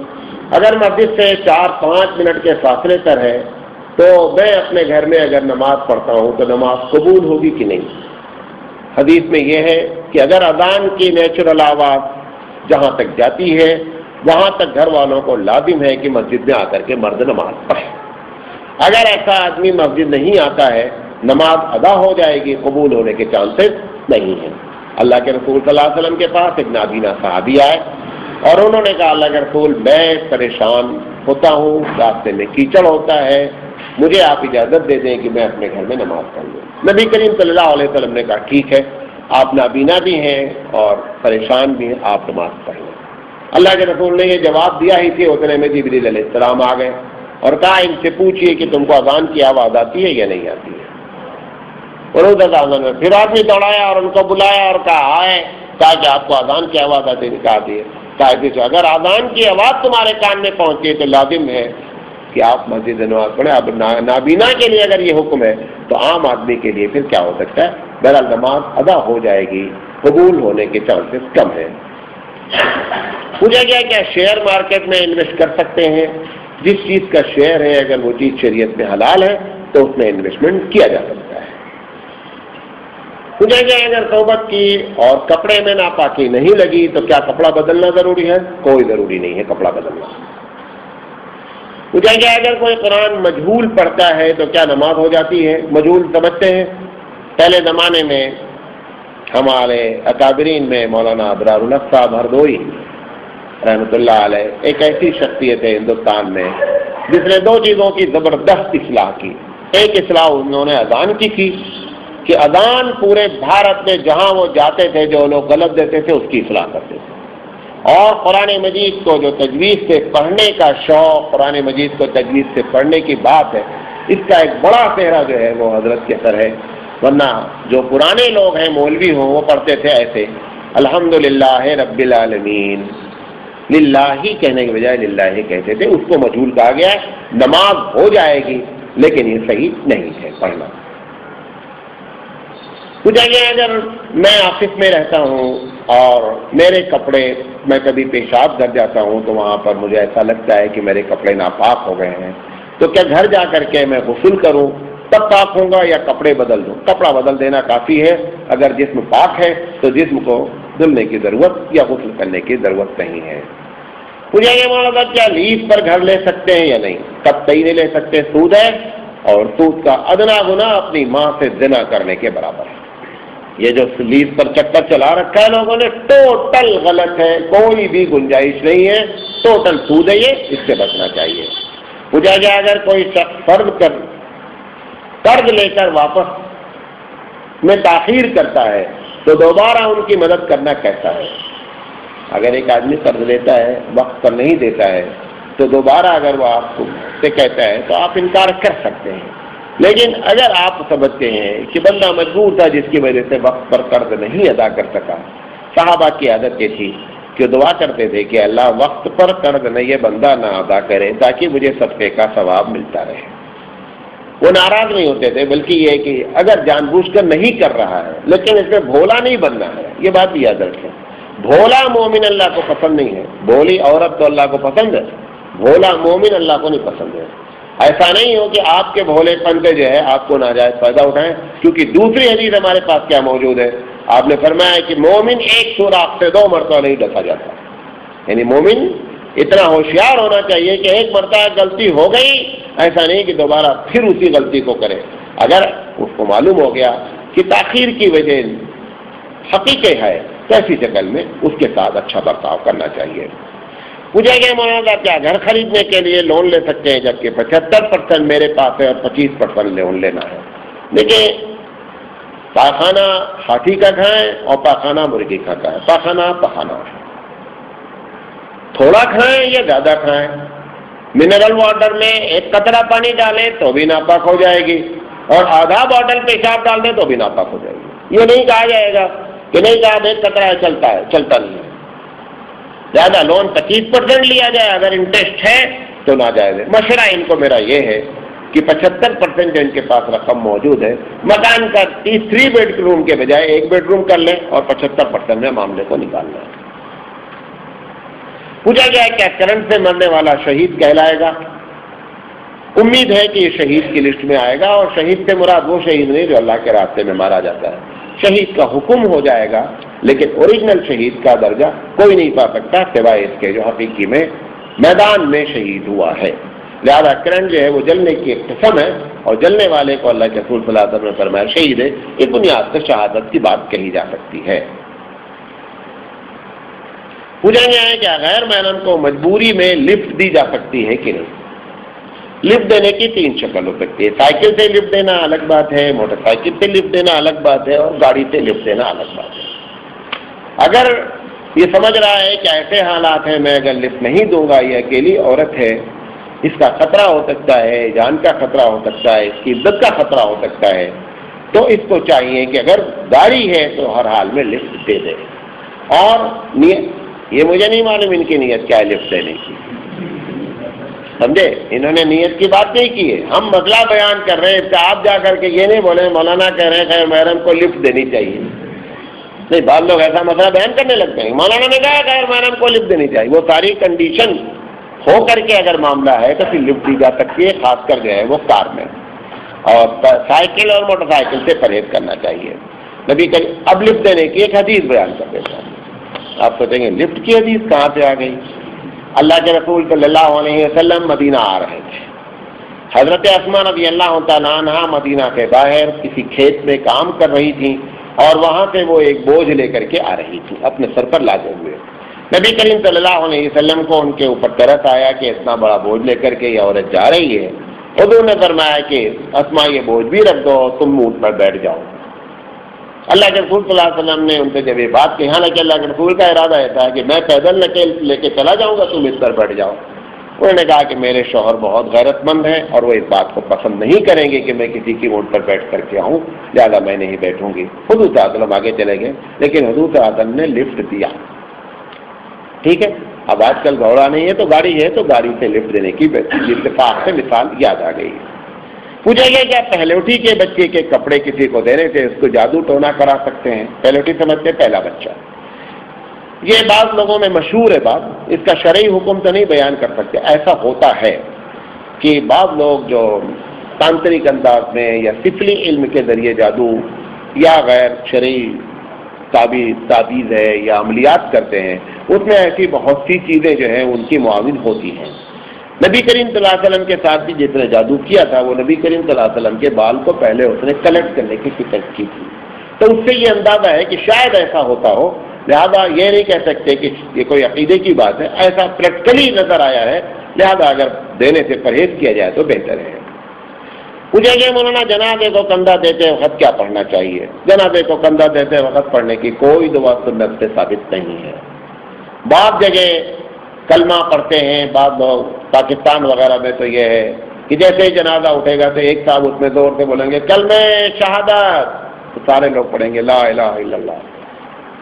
اگر مسجد سے 4-5 منٹ کے فاصلے پر ہے تو میں اپنے گھر میں اگر نماز پڑھتا ہوں تو نماز قبول ہوگی کہ نہیں؟ حدیث میں یہ ہے کہ اگر اذان کی نیچرل آواز جہاں تک جاتی ہے وہاں تک گھر والوں کو لازم ہے کہ مسجد میں آ کر کے مرد نماز پڑھے۔ اگر ایسا آدمی مسجد نہیں آتا ہے نماز ادا ہو جائے گی، قبول ہونے کے چانسز نہیں ہیں۔ اللہ کے رسول صلی اللہ علیہ وسلم کے پاس ایک نابینا صحابی آئے اور انہوں نے کہا اللہ کے رسول میں پریشان ہوتا ہوں، راستے میں کیچڑ ہوتا ہے، مجھے آپ اجازت دے دیں کہ میں اپنے گھر میں نماز پڑھ لوں۔ نبی کریم صلی اللہ علیہ وسلم نے کہا ٹھیک ہے، آپ نابینا بھی ہیں اور پریشان بھی ہیں، آپ نماز پڑھ لیں۔ اللہ کے رسول نے یہ جواب دیا ہی تھے، اتنے میں جبریل علیہ السلام آ گئے اور کہا ان سے پوچھئے کہ تم کو اذان کی آواز آتی ہے یا نہیں آتی ہے۔ اور پھر آدمی دوڑایا اور ان کو بلایا اور کہا آئے، کہا کہ آپ کو اذان کی آواز آتی ہے؟ کہا آتی ہے۔ کہا کہ اگر اذان کی آواز تمہارے کان میں پہنچے تو لازم ہے کہ آپ مسجد نماز پڑھیں۔ اب نابینا کے لیے اگر یہ حکم ہے تو عام آدمی کے لیے پھر کیا ہو سکتا ہے؟ بہرحال نماز ادا ہو جائے گی، قبول ہونے کے چانسز کم ہیں۔ پوچھا گیا کیا شیئر مارکیٹ میں انویسٹ کر سکتے ہیں؟ جس چیز کا شیئر ہے اگر وہ چیز شریعت میں حلال ہے تو اس میں انویسٹمنٹ کیا جا سکتا ہے۔ پوچھا گیا اگر توبت کی اور کپڑے میں ناپاکی نہیں لگی تو کیا کپڑا بدلنا ضروری ہے؟ کوئی ضروری نہیں ہے کپڑا بدلنا۔ پوچھا گیا اگر کوئی قرآن مجہول پڑھتا ہے تو کیا نماز ہو جاتی ہے؟ مجہول سمجھتے ہیں؟ پہلے زمانے میں ہمارے اکابرین میں مولانا ابرار الحق صاحب ہردوئی رحمۃ اللہ علیہ ایک ایسی شخصیت ہے ہندوستان میں جس نے دو چیزوں کی زبردست اصلاح کی۔ ایک اصلاح انہوں نے اذان کی تھی کہ اذان پورے بھارت میں جہاں وہ جاتے تھے جو لوگ غلط دیتے تھے اس کی اصلاح کرتے تھے، اور قرآن مجید کو جو تجوید سے پڑھنے کا شوق، قرآن مجید کو تجوید سے پڑھنے کی بات ہے، اس کا ایک بڑا چہرہ جو ہے وہ حضرت کے سر ہے۔ ورنہ جو پرانے لوگ ہیں مولوی ہوں وہ پڑھتے تھے ایسے الحمدللہ رب العالمین، للہ کہنے کے بجائے للہ کہتے تھے، اس کو مجہول کہا گیا ہے۔ نماز ہو جائے گی لیکن یہ صحیح نہیں ہے پڑھنا۔ پوچھا گیا اگر میں آفس میں رہتا ہوں اور میرے کپڑے، میں کبھی پیشاب کر جاتا ہوں تو وہاں پر مجھے ایسا لگتا ہے کہ میرے کپڑے ناپاک ہو گئے ہیں، تو کیا گھر جا کر کے میں غسل کروں تب پاک ہوں گا یا کپڑے بدل دوں؟ کپڑا بدل دینا کافی ہے۔ اگر جسم پاک ہے تو جسم کو دھلنے کی ضرورت یا غسل کرنے کی ضرورت نہیں ہے۔ پوچھا گیا مولانا کیا لیز پر گھر لے سکتے ہیں یا نہیں؟ قطعی نہیں لے سکتے، سود ہے، اور سود کا ادنا گناہ اپنی ماں سے زنا کرنے کے برابر ہے۔ یہ جو لیز پر چکر چلا رکھا ہے لوگوں نے، ٹوٹل غلط ہے، کوئی بھی گنجائش نہیں ہے، ٹوٹل سود ہے، یہ اس سے بچنا چاہیے۔ پوچھا گیا اگر کوئی شخص قرض لے کر واپس میں تاخیر کرتا ہے تو دوبارہ ان کی مدد کرنا کیسا ہے؟ اگر ایک آدمی قرض لیتا ہے وقت پر نہیں دیتا ہے تو دوبارہ اگر وہ آپ سے کہتا ہے تو آپ انکار کر سکتے ہیں، لیکن اگر آپ سمجھتے ہیں کہ بندہ مجبور تھا جس کی وجہ سے وقت پر قرض نہیں ادا کر سکا، صحابہ کی عادت یہ تھی کہ دعا کرتے تھے کہ اللہ وقت پر قرض نہ یہ بندہ نہ ادا کرے تاکہ مجھے صدقے کا ثواب ملتا رہے۔ وہ ناراض نہیں ہوتے تھے، بلکہ یہ کہ اگر جان بوجھ کر نہیں کر رہا ہے لیکن اس میں بھولا نہیں بننا ہے، یہ بات بھی یاد رکھیں۔ بھولا مومن اللہ کو پسند نہیں ہے، بھولی عورت تو اللہ کو پسند ہے، بھولا مومن اللہ کو نہیں پسند ہے۔ ایسا نہیں ہو کہ آپ کے بھولے پن سے جو ہے آپ کو ناجائز فائدہ اٹھائیں، کیونکہ دوسری حدیث ہمارے پاس کیا موجود ہے، آپ نے فرمایا کہ مومن ایک سوراخ سے 2 مرتبہ نہیں ڈسا جاتا، یعنی مومن اتنا ہوشیار ہونا چاہیے کہ ایک مرتبہ غلطی ہو گئی، ایسا نہیں کہ دوبارہ پھر اسی غلطی کو کرے۔ اگر اس کو معلوم ہو گیا کہ تاخیر کی وجہ حقیقت ہے تو ایسی شکل میں اس کے ساتھ اچھا برتاؤ کرنا چاہیے۔ پوچھا گیا مولانا کیا گھر خریدنے کے لیے لون لے سکتے ہیں؟ جبکہ 75% میرے پاس ہے اور 25% لون لینا ہے۔ دیکھیں، پاخانہ ہاتھی کا کھائیں اور پاخانہ مرغی کا کھائیں، پاخانہ پخانہ، تھوڑا کھائیں یا زیادہ کھائیں۔ منرل واٹر میں 1 قطرہ پانی ڈالیں تو بھی ناپاک ہو جائے گی، اور آدھا بوتل پیشاب ڈال دیں تو بھی ناپاک ہو جائے گی۔ یہ نہیں کہا جائے گا کہ نہیں صاحب 1 قطرہ چلتا ہے، چلتا نہیں ہے۔ زیادہ لون 25% لیا جائے، اگر انٹرسٹ ہے تو ناجائز ہے۔ مشورہ ان کو میرا یہ ہے کہ 75% جو ان کے پاس رقم موجود ہے، مکان کا 3 بیڈ روم کے بجائے 1 بیڈ روم کر لیں اور 75% میں معاملے کو نکالنا ہے۔ پوچھا گیا ہے کیا کرنٹ سے مرنے والا شہید کہلائے گا؟ امید ہے کہ یہ شہید کی لسٹ میں آئے گا، اور شہید سے مراد وہ شہید نہیں جو اللہ کے راستے میں مارا جاتا ہے۔ شہید کا حکم ہو جائے گا لیکن اوریجنل شہید کا درجہ کوئی نہیں پا سکتا سوائے اس کے جو حقیقی میں میدان میں شہید ہوا ہے۔ لہذا کرنٹ جو ہے وہ جلنے کی ایک قسم ہے، اور جلنے والے کو اللہ کے رسول صلی اللہ علیہ وسلم نے فرمایا شہید ہے، اس بنیاد پر شہادت کی بات کہی جا سکتی ہے۔ پوچھا گیا ہے کہ غیر محرم کو مجبوری میں لفٹ دی جا سکتی ہے کہ نہیں؟ لفٹ دینے کی 3 شکل ہو سکتی ہے۔ سائیکل سے لفٹ دینا الگ بات ہے، موٹر سائیکل سے لفٹ دینا الگ بات ہے، اور گاڑی سے لفٹ دینا الگ بات ہے۔ اگر یہ سمجھ رہا ہے کہ ایسے حالات ہیں میں اگر لفٹ نہیں دوں گا، یہ اکیلی عورت ہے، اس کا خطرہ ہو سکتا ہے، جان کا خطرہ ہو سکتا ہے، اس کی عزت کا خطرہ ہو سکتا ہے، تو اس کو چاہیے کہ اگر گاڑی ہے تو ہر حال میں لفٹ دے دے. اور نیت، یہ مجھے نہیں معلوم ان کی نیت کیا ہے لفٹ دینے کی، سمجھے؟ انہوں نے نیت کی بات نہیں کی ہے، ہم مسئلہ بیان کر رہے ہیں. آپ جا کر کے یہ نہیں بولے مولانا کہہ رہے ہیں خیر محرم کو لفٹ دینی چاہیے. نہیں، بعض لوگ ایسا مسئلہ بیان کرنے لگتے ہیں، مولانا نے کہا خیر محرم کو لفٹ دینی چاہیے. وہ ساری کنڈیشن ہو کر کے اگر معاملہ ہے تو پھر لفٹ دی جا سکتی ہے، خاص کر جو ہے وہ کار میں. اور سائیکل اور موٹر سائیکل سے پرہیز کرنا چاہیے. نبی اب لفٹ دینے کی ایک حدیث بیان کر دیتا ہوں. آپ سوچیں گے لفٹ کی حدیث کہاں سے آ گئی؟ اللہ کے رسول صلی اللہ علیہ وسلم مدینہ آ رہے تھے. حضرت اسماء رضی اللہ تعالیٰ عنہا مدینہ کے باہر کسی کھیت میں کام کر رہی تھیں اور وہاں سے وہ ایک بوجھ لے کر کے آ رہی تھی اپنے سر پر لاتے ہوئے. نبی کریم صلی اللہ علیہ وسلم کو ان کے اوپر ترس آیا کہ اتنا بڑا بوجھ لے کر کے یہ عورت جا رہی ہے. حضور نے فرمایا کہ اسماء یہ بوجھ بھی رکھ دو، تم اونٹ پر بیٹھ جاؤ. اللہ کے رسول صلی اللہ علیہ وسلم نے ان سے جب یہ بات کہی، حالانکہ اللہ کے رسول کا ارادہ ایسا ہے کہ میں پیدل لے کے چلا جاؤں گا، تم اس پر بیٹھ جاؤ. انہوں نے کہا کہ میرے شوہر بہت غیرت مند ہیں اور وہ اس بات کو پسند نہیں کریں گے کہ میں کسی کی اونٹ پر بیٹھ کر کے آؤں، لہٰذا میں نہیں بیٹھوں گی. حضور صلی اللہ علیہ وسلم آگے چلے گئے، لیکن حضور صلی اللہ علیہ وسلم نے لفٹ دیا. ٹھیک ہے، اب آج کل گھوڑا نہیں ہے تو گاڑی ہے، تو گاڑی سے لفٹ دینے کی اتفاق سے مثال یاد آ گئی. پوچھا گیا کیا پہلوٹی کے بچے کے کپڑے کسی کو دینے سے اس کو جادو ٹونا کرا سکتے ہیں؟ پہلوٹی سمجھتے پہلا بچہ. یہ بعض لوگوں میں مشہور ہے بات، اس کا شرعی حکم تو نہیں بیان کر سکتے. ایسا ہوتا ہے کہ بعض لوگ جو تانترک انداز میں یا سفلی علم کے ذریعے جادو یا غیر شرعی تعبیز ہے یا عملیات کرتے ہیں، اس میں ایسی بہت سی چیزیں جو ہیں ان کی معاون ہوتی ہیں. نبی کریم صلی اللہ علیہ وسلم کے ساتھ بھی جس نے جادو کیا تھا وہ نبی کریم صلی اللہ علیہ وسلم کے بال کو پہلے اس نے کلیکٹ کرنے کی فکر کی تھی. تو اس سے یہ اندازہ ہے کہ شاید ایسا ہوتا ہو. لہذا یہ نہیں کہہ سکتے کہ یہ کوئی عقیدے کی بات ہے، ایسا پریکٹیکلی نظر آیا ہے، لہذا اگر دینے سے پرہیز کیا جائے تو بہتر ہے. پوچھا گیا مولانا جنازے کو کندھا دیتے وقت کیا پڑھنا چاہیے؟ جنازے کو کندھا دیتے وقت پڑھنے کی کوئی دعا سنت سے ثابت نہیں ہے. بعض جگہ کلمہ پڑھتے ہیں بعض لوگ، پاکستان وغیرہ میں تو یہ ہے کہ جیسے ہی جنازہ اٹھے گا تو ایک صاحب اس میں زور سے بولیں گے کلمہ شہادت، تو سارے لوگ پڑھیں گے لا الہ الا اللہ.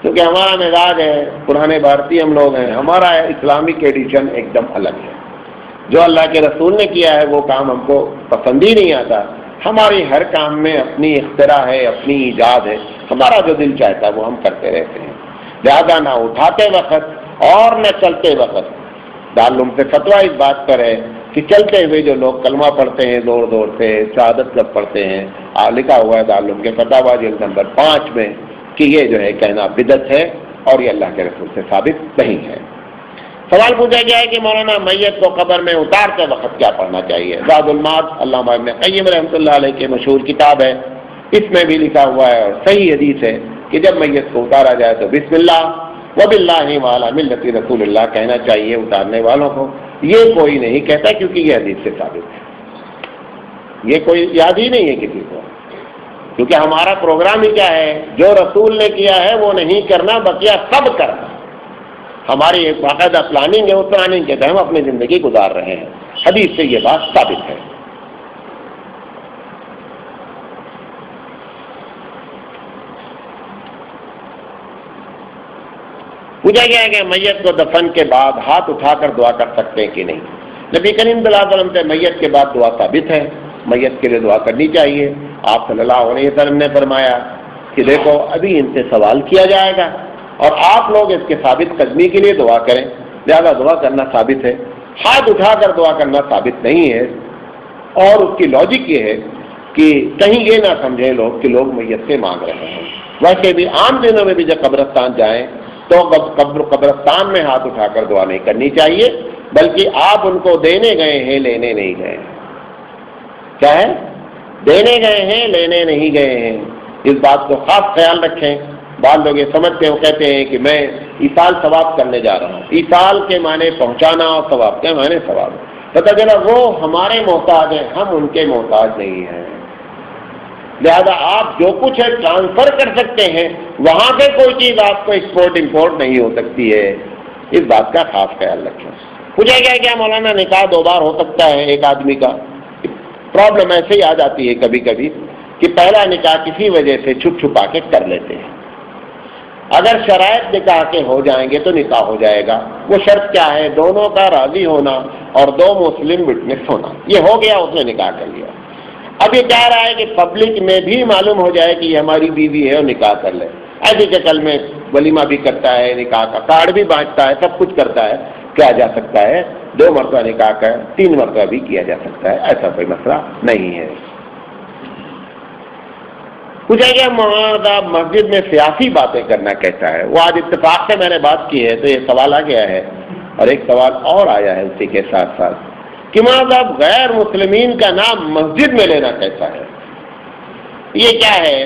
کیونکہ ہمارا مزاج ہے، پرانے بھارتی ہم لوگ ہیں، ہمارا اسلامک ایڈیشن ایک دم الگ ہے. جو اللہ کے رسول نے کیا ہے وہ کام ہم کو پسند ہی نہیں آتا. ہماری ہر کام میں اپنی اختراع ہے، اپنی ایجاد ہے، ہمارا جو دل چاہتا ہے وہ ہم کرتے رہتے ہیں. لہذا نہ اٹھاتے وقت اور نہ چلتے وقت. دارالعلوم سے فتویٰ اس بات پر ہے کہ چلتے ہوئے جو لوگ کلمہ پڑھتے ہیں زور زور سے، شہادت لفظ پڑھتے ہیں، لکھا ہوا ہے دارالعلوم کے فتاویٰ جلد نمبر 5 میں کہ یہ جو ہے کہنا بدعت ہے اور یہ اللہ کے رسول سے ثابت نہیں ہے. سوال پوچھا گیا ہے کہ مولانا میت کو قبر میں اتارتے وقت کیا پڑھنا چاہیے؟ زاد المعاد علامہ ابن قیم رحمۃ اللہ علیہ کی مشہور کتاب ہے، اس میں بھی لکھا ہوا ہے اور صحیح حدیث ہے کہ جب میت کو اتارا جائے تو بسم اللہ وباللہ وعلی ملت رسول اللہ کہنا چاہیے اتارنے والوں کو. یہ کوئی نہیں کہتا کیونکہ یہ حدیث سے ثابت ہے. یہ کوئی یاد ہی نہیں ہے کسی کو، کیونکہ ہمارا پروگرام ہی کیا ہے، جو رسول نے کیا ہے وہ نہیں کرنا، بقیہ سب کرنا. ہماری ایک باقاعدہ پلاننگ ہے، اس پلاننگ کے تحت ہم اپنی زندگی گزار رہے ہیں. حدیث سے یہ بات ثابت ہے. پوچھا گیا ہے کہ میت کو دفن کے بعد ہاتھ اٹھا کر دعا کر سکتے ہیں کہ نہیں؟ نبی کریم صلی اللہ علیہ وسلم سے میت کے بعد دعا ثابت ہے، میت کے لیے دعا کرنی چاہیے. آپ صلی اللہ علیہ وسلم نے فرمایا کہ دیکھو ابھی ان سے سوال کیا جائے گا اور آپ لوگ اس کے ثابت قدمی کے لیے دعا کریں، لہذا دعا کرنا ثابت ہے. ہاتھ اٹھا کر دعا کرنا ثابت نہیں ہے. اور اس کی لاجک یہ ہے کہ کہیں یہ نہ سمجھیں لوگ کہ لوگ میت سے مانگ رہے ہیں. ویسے بھی عام دنوں میں بھی جب قبرستان جائیں تو قبرستان میں ہاتھ اٹھا کر دعا نہیں کرنی چاہیے، بلکہ آپ ان کو دینے گئے ہیں، لینے نہیں گئے. کیا ہے؟ دینے گئے ہیں، لینے نہیں گئے ہیں. اس بات کو خاص خیال رکھیں. بعض لوگ یہ سمجھتے ہیں، وہ کہتے ہیں کہ میں ایصال ثواب کرنے جا رہا ہوں. ایصال کے معنی پہنچانا اور ثواب کے معنی ثواب. پتہ چلا وہ ہمارے محتاج ہیں، ہم ان کے محتاج نہیں ہیں. لہذا آپ جو کچھ ہے ٹرانسفر کر سکتے ہیں، وہاں سے کوئی چیز آپ کو ایکسپورٹ امپورٹ نہیں ہو سکتی ہے، اس بات کا خاص خیال رکھیں۔ پوچھا گیا کیا مولانا نکاح 2 بار ہو سکتا ہے ایک آدمی کا؟ پرابلم ایسے ہی آ جاتی ہے کبھی کبھی کہ پہلا نکاح کسی وجہ سے چھپ چھپا کے کر لیتے ہیں، اگر شرائط نکاح کے ہو جائیں گے تو نکاح ہو جائے گا۔ وہ شرط کیا ہے؟ دونوں کا راضی ہونا اور 2 مسلم وٹنس ہونا، یہ ہو گیا، اس نے نکاح کر لیا۔ اب یہ چاہ رہا ہے کہ پبلک میں بھی معلوم ہو جائے کہ یہ ہماری بیوی ہے اور نکاح کر لے، ایسی شکل میں ولیمہ بھی کرتا ہے، نکاح کا کارڈ بھی بانٹتا ہے، سب کچھ کرتا ہے، کیا جا سکتا ہے، 2 مرتبہ نکاح کا 3 مرتبہ بھی کیا جا سکتا ہے، ایسا کوئی مسئلہ نہیں ہے۔ پوچھا گیا مولانا مسجد میں سیاسی باتیں کرنا کیسا ہے؟ وہ آج اتفاق سے میں نے بات کی ہے تو یہ سوال آ گیا ہے، اور ایک سوال اور آیا ہے اسی کے ساتھ ساتھ کہ مولانا غیر مسلمین کا نام مسجد میں لینا کیسا ہے؟ یہ کیا ہے؟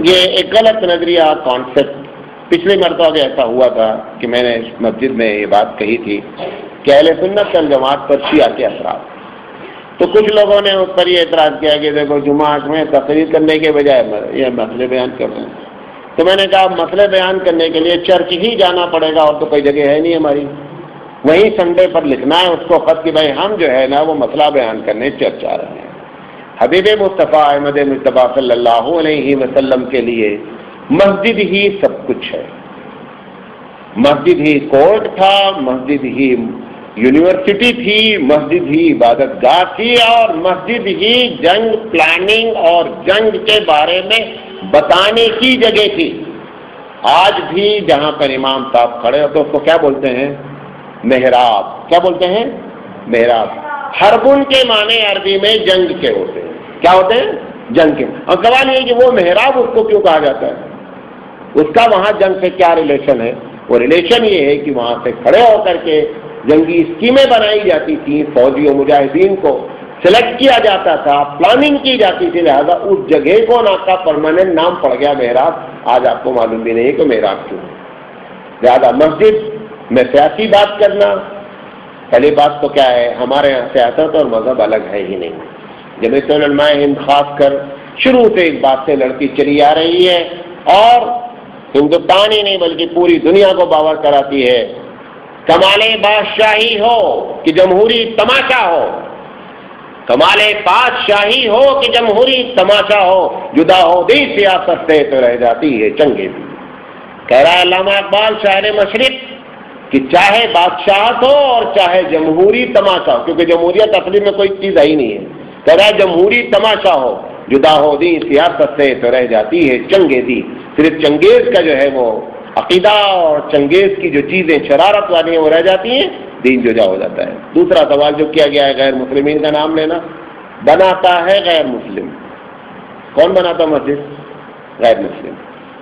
یہ ایک غلط نظریہ، کانسیپٹ۔ پچھلی مرتبہ بھی ایسا ہوا تھا کہ میں نے مسجد میں یہ بات کہی تھی کہ اہل سنت والجماعت پر شیعہ کے اثرات، تو کچھ لوگوں نے اس پر یہ اعتراض کیا کہ دیکھو جمعہ میں تقریر کرنے کے بجائے یہ مسئلے بیان کر رہے ہیں۔ تو میں نے کہا مسئلے بیان کرنے کے لیے چرچ ہی جانا پڑے گا، اور تو کوئی جگہ ہے نہیں ہماری، وہیں سنڈے پر لکھنا ہے اس کو خط کہ بھائی ہم جو ہے نا وہ مسئلہ بیان کرنے چرچ آ رہے ہیں۔ حبیب مصطفیٰ احمد مصطفیٰ صلی اللہ علیہ وسلم کے لیے مسجد ہی سب کچھ ہے، مسجد ہی کورٹ تھا، مسجد ہی یونیورسٹی تھی، مسجد ہی عبادت گاہ تھی، اور مسجد ہی جنگ پلاننگ اور جنگ کے بارے میں بتانے کی جگہ تھی۔ آج بھی جہاں پر امام صاحب کھڑے ہوتے اس کو کیا بولتے ہیں؟ محراب۔ کیا بولتے ہیں؟ محراب۔ حربن کے معنی عربی میں جنگ کے ہوتے ہیں۔ کیا ہوتے ہیں؟ جنگ کے۔ اور سوال یہ کہ وہ محراب اس کو کیوں کہا جاتا ہے؟ اس کا وہاں جنگ سے کیا ریلیشن ہے؟ وہ ریلیشن یہ ہے کہ وہاں سے کھڑے ہو کر کے جنگی اسکیمیں بنائی جاتی تھیں، فوجی و مجاہدین کو سلیکٹ کیا جاتا تھا، پلاننگ کی جاتی تھی، لہذا اس جگہ کو نا کا پرماننٹ نام پڑ گیا محراب۔ آج آپ کو معلوم بھی نہیں ہے کہ محراب کیوں ہے۔ لہذا مسجد میں سیاسی بات کرنا، پہلی بات تو کیا ہے، ہمارے یہاں سیاست اور مذہب الگ ہے ہی نہیں۔ جمعیت علماء ہند خاص کر شروع سے اس بات سے لڑتی چلی آ رہی ہے، اور ہندوستان ہی نہیں بلکہ پوری دنیا کو باور کراتی ہے، کمال بادشاہی ہو کہ جمہوری تماشا ہو، کمال بادشاہی ہو کہ جمہوری تماشا ہو، جدا ہو دی سیاست سے تو رہ جاتی ہے چنگے بھی۔ کہہ رہا ہے علامہ اقبال شاعر مشرق کہ چاہے بادشاہت ہو اور چاہے جمہوری تماشا ہو، کیونکہ جمہوریت اصلی میں کوئی چیز ہی نہیں ہے، کہہ رہا ہے جمہوری تماشا ہو، جدا ہو دی سیاست سے تو رہ جاتی ہے چنگے دی۔ صرف چنگیز کا جو ہے وہ عقیدہ اور چنگیز کی جو چیزیں شرارت والی ہیں وہ رہ جاتی ہیں، دین جدا ہو جاتا ہے۔ دوسرا سوال جو کیا گیا ہے غیر مسلمین کا نام لینا، بناتا ہے غیر مسلم۔ کون بناتا مسجد؟ غیر مسلم۔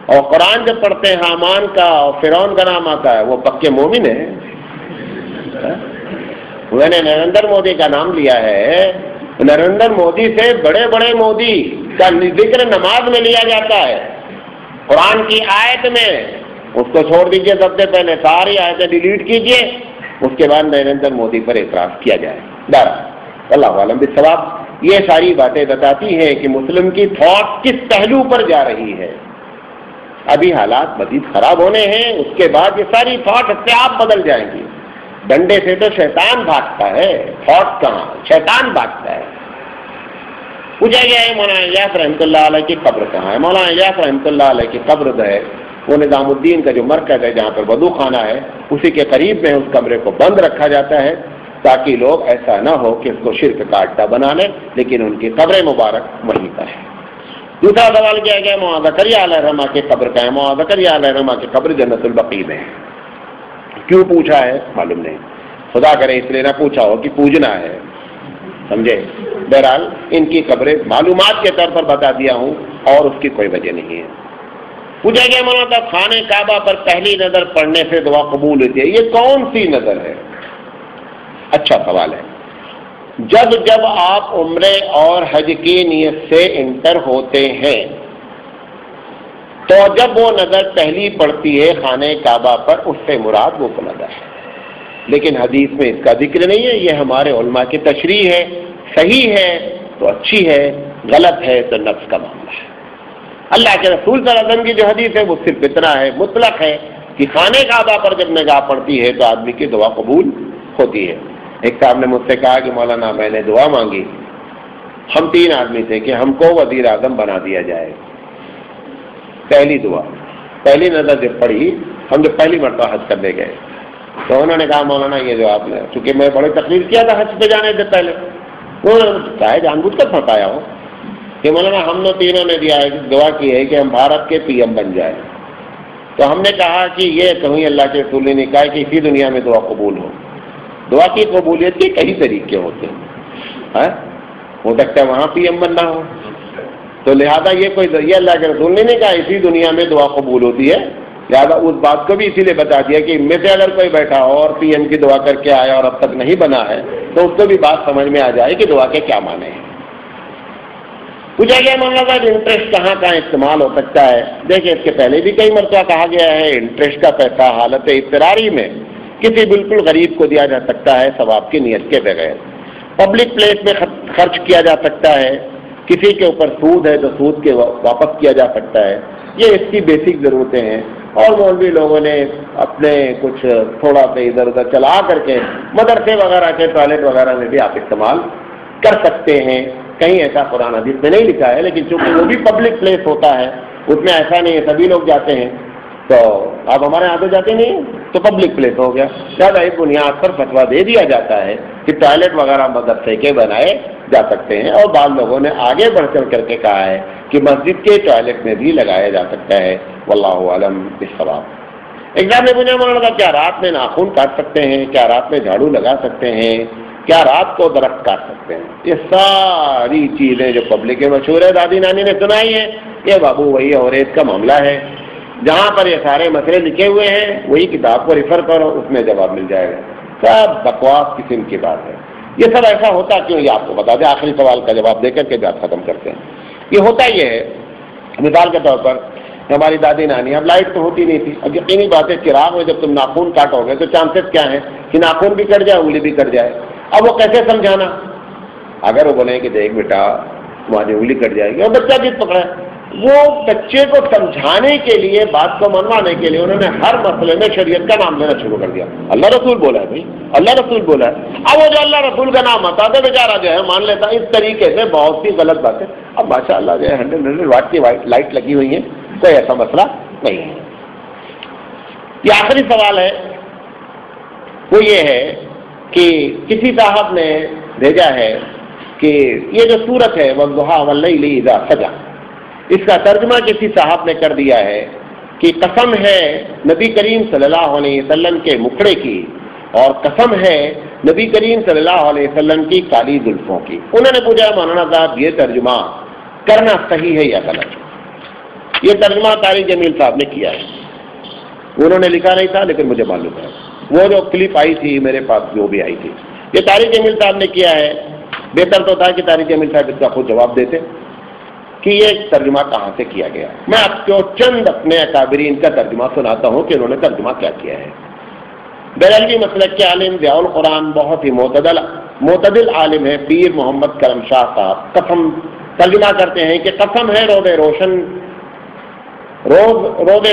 اور قرآن جب پڑھتے ہیں حامان کا اور فرعون کا نام آتا ہے، وہ پکے مومن ہیں۔ میں نے نریندر مودی کا نام لیا ہے، نریندر مودی سے بڑے بڑے مودی کا ذکر نماز میں لیا جاتا ہے، قرآن کی آیت میں۔ اس کو چھوڑ دیجئے، سب سے پہلے ساری آیتیں ڈیلیٹ کیجئے، اس کے بعد نریندر مودی پر اعتراض کیا جائے۔ اللہ عالم بالثواب۔ یہ ساری باتیں بتاتی ہیں کہ مسلم کی تھاٹ کس پہلو پر جا رہی ہے۔ ابھی حالات مزید خراب ہونے ہیں، اس کے بعد یہ ساری تھاٹ اپنے آپ بدل جائیں گی۔ ڈنڈے سے تو شیطان بھاگتا ہے، تھاٹ کہاں، شیطان بھاگتا ہے۔ پوچھا گیا ہے مولانا الیاس رحمۃ اللہ علیہ کی قبر کہاں ہے؟ مولانا الیاس رحمۃ اللہ علیہ کی قبر جو ہے وہ نظام الدین کا جو مرکز ہے جہاں پر وضو خانہ ہے اسی کے قریب میں اس کمرے کو بند رکھا جاتا ہے، تاکہ لوگ ایسا نہ ہو کہ اس کو شرک کا اڈا بنا لیں، لیکن ان کی قبر مبارک وہیں پر ہے۔ دوسرا سوال کیا گیا مولانا زکریا علیہ الرحمہ کی قبر کا ہے؟ مولانا زکریا علیہ الرحمہ کی قبر جنت البقیع میں ہے۔ کیوں پوچھا ہے معلوم نہیں، خدا کرے اس لیے نہ پوچھا ہو کہ پوجنا ہے، سمجھے؟ بہرحال ان کی قبریں معلومات کے طور پر بتا دیا ہوں، اور اس کی کوئی وجہ نہیں ہے۔ پوچھا گیا مولانا خانہ کعبہ پر پہلی نظر پڑنے سے دعا قبول ہوتی ہے، یہ کون سی نظر ہے؟ اچھا سوال ہے۔ جب آپ عمرے اور حج کی نیت سے انٹر ہوتے ہیں تو جب وہ نظر پہلی پڑتی ہے خانہ کعبہ پر، اس سے مراد وہ نظر ہے، لیکن حدیث میں اس کا ذکر نہیں ہے، یہ ہمارے علماء کی تشریح ہے، صحیح ہے تو اچھی ہے، غلط ہے تو نفس کا معاملہ ہے۔ اللہ کے رسول صلی اللہ علیہ وسلم کی جو حدیث ہے وہ صرف اتنا ہے، مطلق ہے کہ خانہ کعبہ پر جب نگاہ پڑتی ہے تو آدمی کی دعا قبول ہوتی ہے۔ ایک صاحب نے مجھ سے کہا کہ مولانا میں نے دعا مانگی، ہم 3 آدمی تھے کہ ہم کو وزیر اعظم بنا دیا جائے۔ پہلی دعا، پہلی نظر جب پڑی، ہم جب پہلی مرتبہ حج کرنے گئے تو انہوں نے کہا مولانا یہ جو آپ نے، چونکہ میں بڑی تقریر کیا تھا حج پہ جانے سے پہلے، انہوں نے چاہے جان بوجھ کر پھنسایا ہو کہ مولانا ہم نے تینوں نے دیا ہے دعا کی ہے کہ ہم بھارت کے پی ایم بن جائیں۔ تو ہم نے کہا کہ یہ کہیں اللہ کے رسول نے کہا کہ اسی دنیا میں دعا قبول ہو۔ دعا کی قبولیت کے کئی طریقے ہوتے ہیں، ہو سکتا ہے وہاں پی ایم بننا ہو، تو لہذا یہ اللہ کے رسول نے نہیں کہا اسی دنیا میں دعا قبول ہوتی ہے، لہٰذا اس بات کو بھی اسی لیے بتا دیا کہ ان میں سے اگر کوئی بیٹھا ہو اور پی ایم کی دعا کر کے آیا اور اب تک نہیں بنا ہے تو اس کو بھی بات سمجھ میں آ جائے کہ دعا کے کیا معنی ہیں۔ پوچھا گیا مولانا انٹرسٹ کہاں کہاں استعمال ہو سکتا ہے؟ دیکھیں اس کے پہلے بھی کئی مرتبہ کہا گیا ہے انٹرسٹ کا پیسہ حالت اضطراری میں کسی بالکل غریب کو دیا جا سکتا ہے ثواب کی نیت کے بغیر، پبلک پلیس میں خرچ کیا جا سکتا ہے، کسی کے اوپر سود ہے تو سود کے واپس کیا جا سکتا ہے، یہ اس کی بیسک ضرورتیں ہیں۔ اور مولوی لوگوں نے اپنے کچھ تھوڑا سا ادھر ادھر چلا کر کے مدرسے وغیرہ کے ٹوائلٹ وغیرہ میں بھی آپ استعمال کر سکتے ہیں، کہیں ایسا قرآن حدیث میں نہیں لکھا ہے، لیکن چونکہ وہ بھی پبلک پلیس ہوتا ہے اس میں ایسا نہیں ہے سبھی لوگ جاتے ہیں، تو آپ ہمارے یہاں تو جاتے نہیں تو پبلک پلیس ہو گیا، زیادہ اس بنیاد پر فتویٰ دے دیا جاتا ہے کہ ٹوائلٹ وغیرہ مدرسے کے بنائے جا سکتے ہیں، اور بعض لوگوں نے آگے بڑھ کر کے کہا ہے کہ مسجد کے ٹوائلٹ میں بھی لگایا جا سکتا ہے، واللہ اعلم بالصواب۔ ایگزام میں پوچھا مولانا کیا رات میں ناخن کاٹ سکتے ہیں، کیا رات میں جھاڑو لگا سکتے ہیں، کیا رات کو درخت کاٹ سکتے ہیں؟ یہ ساری چیزیں جو پبلک میں مشہور ہے، دادی نانی نے سنائی ہے، یہ بابو وہی اوریت کا معاملہ ہے، جہاں پر یہ سارے مسئلے لکھے ہوئے ہیں وہی کتاب کو ریفر کرو، اس میں جواب مل جائے گا۔ سب بکواس قسم کی بات ہے، یہ سب ایسا ہوتا کیوں یہ آپ کو بتا دیں، آخری سوال کا جواب دے کر کے بات ختم کرتے ہیں۔ یہ ہوتا یہ ہے، مثال کے طور پر ہماری دادی نانی، اب لائٹ تو ہوتی نہیں تھی، اب یقینی بات ہے چراغ میں جب تم ناخن کاٹو گے تو چانسز کیا ہیں کہ ناخن بھی کٹ جائے، انگلی بھی کٹ جائے۔ اب وہ کیسے سمجھانا؟ اگر وہ بولیں کہ دیکھ بیٹا تمہاری انگلی کٹ جائے گی اور بچہ بھی پکڑا ہے، وہ بچے کو سمجھانے کے لیے، بات کو منوانے کے لیے انہوں نے ہر مسئلے میں شریعت کا نام لینا شروع کر دیا۔ اللہ رسول بولا ہے بھائی، اللہ رسول بولا ہے، اب وہ جو اللہ رسول کا نام آتا ہے بیچارہ جو ہے مان لیتا ہے۔ اس طریقے سے بہت سی غلط باتیں، اب ماشاء اللہ جو ہے 100 واٹ کی لائٹ لگی ہوئی ہیں، کوئی ایسا مسئلہ نہیں ہے۔ یہ آخری سوال ہے، وہ یہ ہے کہ کسی صاحب نے بھیجا ہے کہ یہ جو سورت ہے والضحیٰ واللیل اذا سجا، اس کا ترجمہ کسی صاحب نے کر دیا ہے کہ قسم ہے نبی کریم صلی اللہ علیہ وسلم کے مکھڑے کی، اور قسم ہے نبی کریم صلی اللہ علیہ وسلم کی کالی زلفوں کی۔ انہوں نے پوچھا مولانا صاحب یہ ترجمہ کرنا صحیح ہے یا غلط؟ یہ ترجمہ قاری جمیل صاحب نے کیا ہے، انہوں نے لکھا نہیں تھا لیکن مجھے معلوم ہے، وہ جو کلپ آئی تھی میرے پاس وہ بھی آئی تھی، یہ قاری جمیل صاحب نے کیا ہے۔ بہتر تو تھا کہ قاری جمیل صاحب اس کا خود جواب دیتے کہ یہ ترجمہ کہاں سے کیا گیا۔ میں آپ کو چند اپنے اکابرین کا ترجمہ سناتا ہوں کہ انہوں نے ترجمہ کیا کیا ہے۔ بیرلوی مسلک کے عالم ضیاء القرآن بہت ہی معتدل عالم ہے، پیر محمد کرم شاہ صاحب قسم ترجمہ کرتے ہیں کہ قسم ہے روز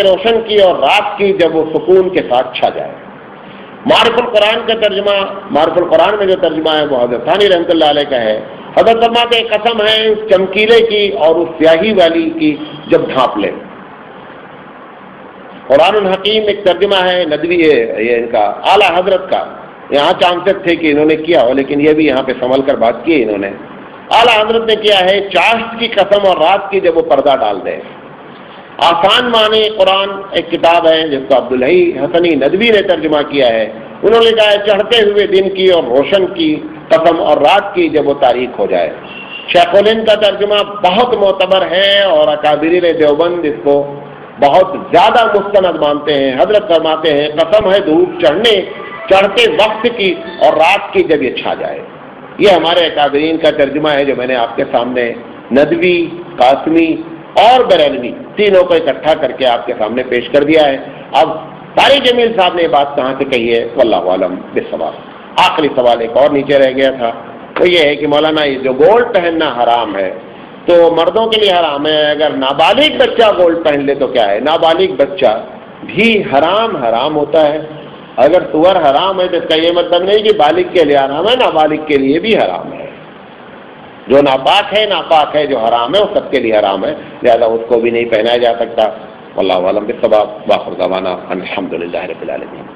روشن کی اور رات کی جب وہ سکون کے ساتھ چھا جائے۔ معرف القرآن کا ترجمہ، معرف القرآن میں جو ترجمہ ہے وہ حضرت ثانی رحمۃ اللہ علیہ کا ہے۔ حضرت فرماتے ہیں قسم ہے اس چمکیلے کی اور اس سیاہی والی کی جب ڈھانپ لے۔ قرآن الحکیم ایک ترجمہ ہے ندوی، یہ ان کا اعلیٰ حضرت کا، یہاں چانسز تھے کہ انہوں نے کیا ہو لیکن یہ بھی یہاں پہ سنبھل کر بات کی انہوں نے۔ اعلیٰ حضرت نے کیا ہے چاشت کی قسم اور رات کی جب وہ پردہ ڈال دے۔ آسان معنی قرآن ایک کتاب ہے جس کو عبدالحی حسنی ندوی نے ترجمہ کیا ہے، انہوں نے کہا ہے چڑھتے ہوئے دن کی اور روشن کی قسم اور رات کی جب وہ تاریک ہو جائے۔ شیخ الہند کا ترجمہ بہت معتبر ہے اور اکابرین دیوبند اس کو بہت زیادہ مستند مانتے ہیں۔ حضرت فرماتے ہیں قسم ہے دھوپ چڑھتے وقت کی اور رات کی جب یہ چھا جائے۔ یہ ہمارے اکابرین کا ترجمہ ہے جو میں نے آپ کے سامنے ندوی، قاسمی اور بریلوی تینوں کو اکٹھا کر کے آپ کے سامنے پیش کر دیا ہے۔ اب قاری جمیل صاحب نے یہ بات کہاں سے کہی ہے واللہ اعلم بالصواب۔ آخری سوال ایک اور نیچے رہ گیا تھا، تو یہ ہے کہ مولانا یہ جو گولڈ پہننا حرام ہے، تو مردوں کے لیے حرام ہے. اگر نابالغ بچہ گولڈ پہن لے تو کیا ہے؟ نابالغ بچہ بھی حرام ہوتا ہے. اگر سور حرام ہے تو اس کا یہ مطلب نہیں کہ بالغ کے لیے حرام ہے، نابالغ کے لیے بھی حرام ہے. جو ناپاک ہے، جو حرام ہے وہ سب کے لیے حرام ہے، لہذا اس کو بھی نہیں پہنایا جا سکتا. واللہ اعلم بالصواب. وآخر دعوانا الحمدللہ رب العالمین.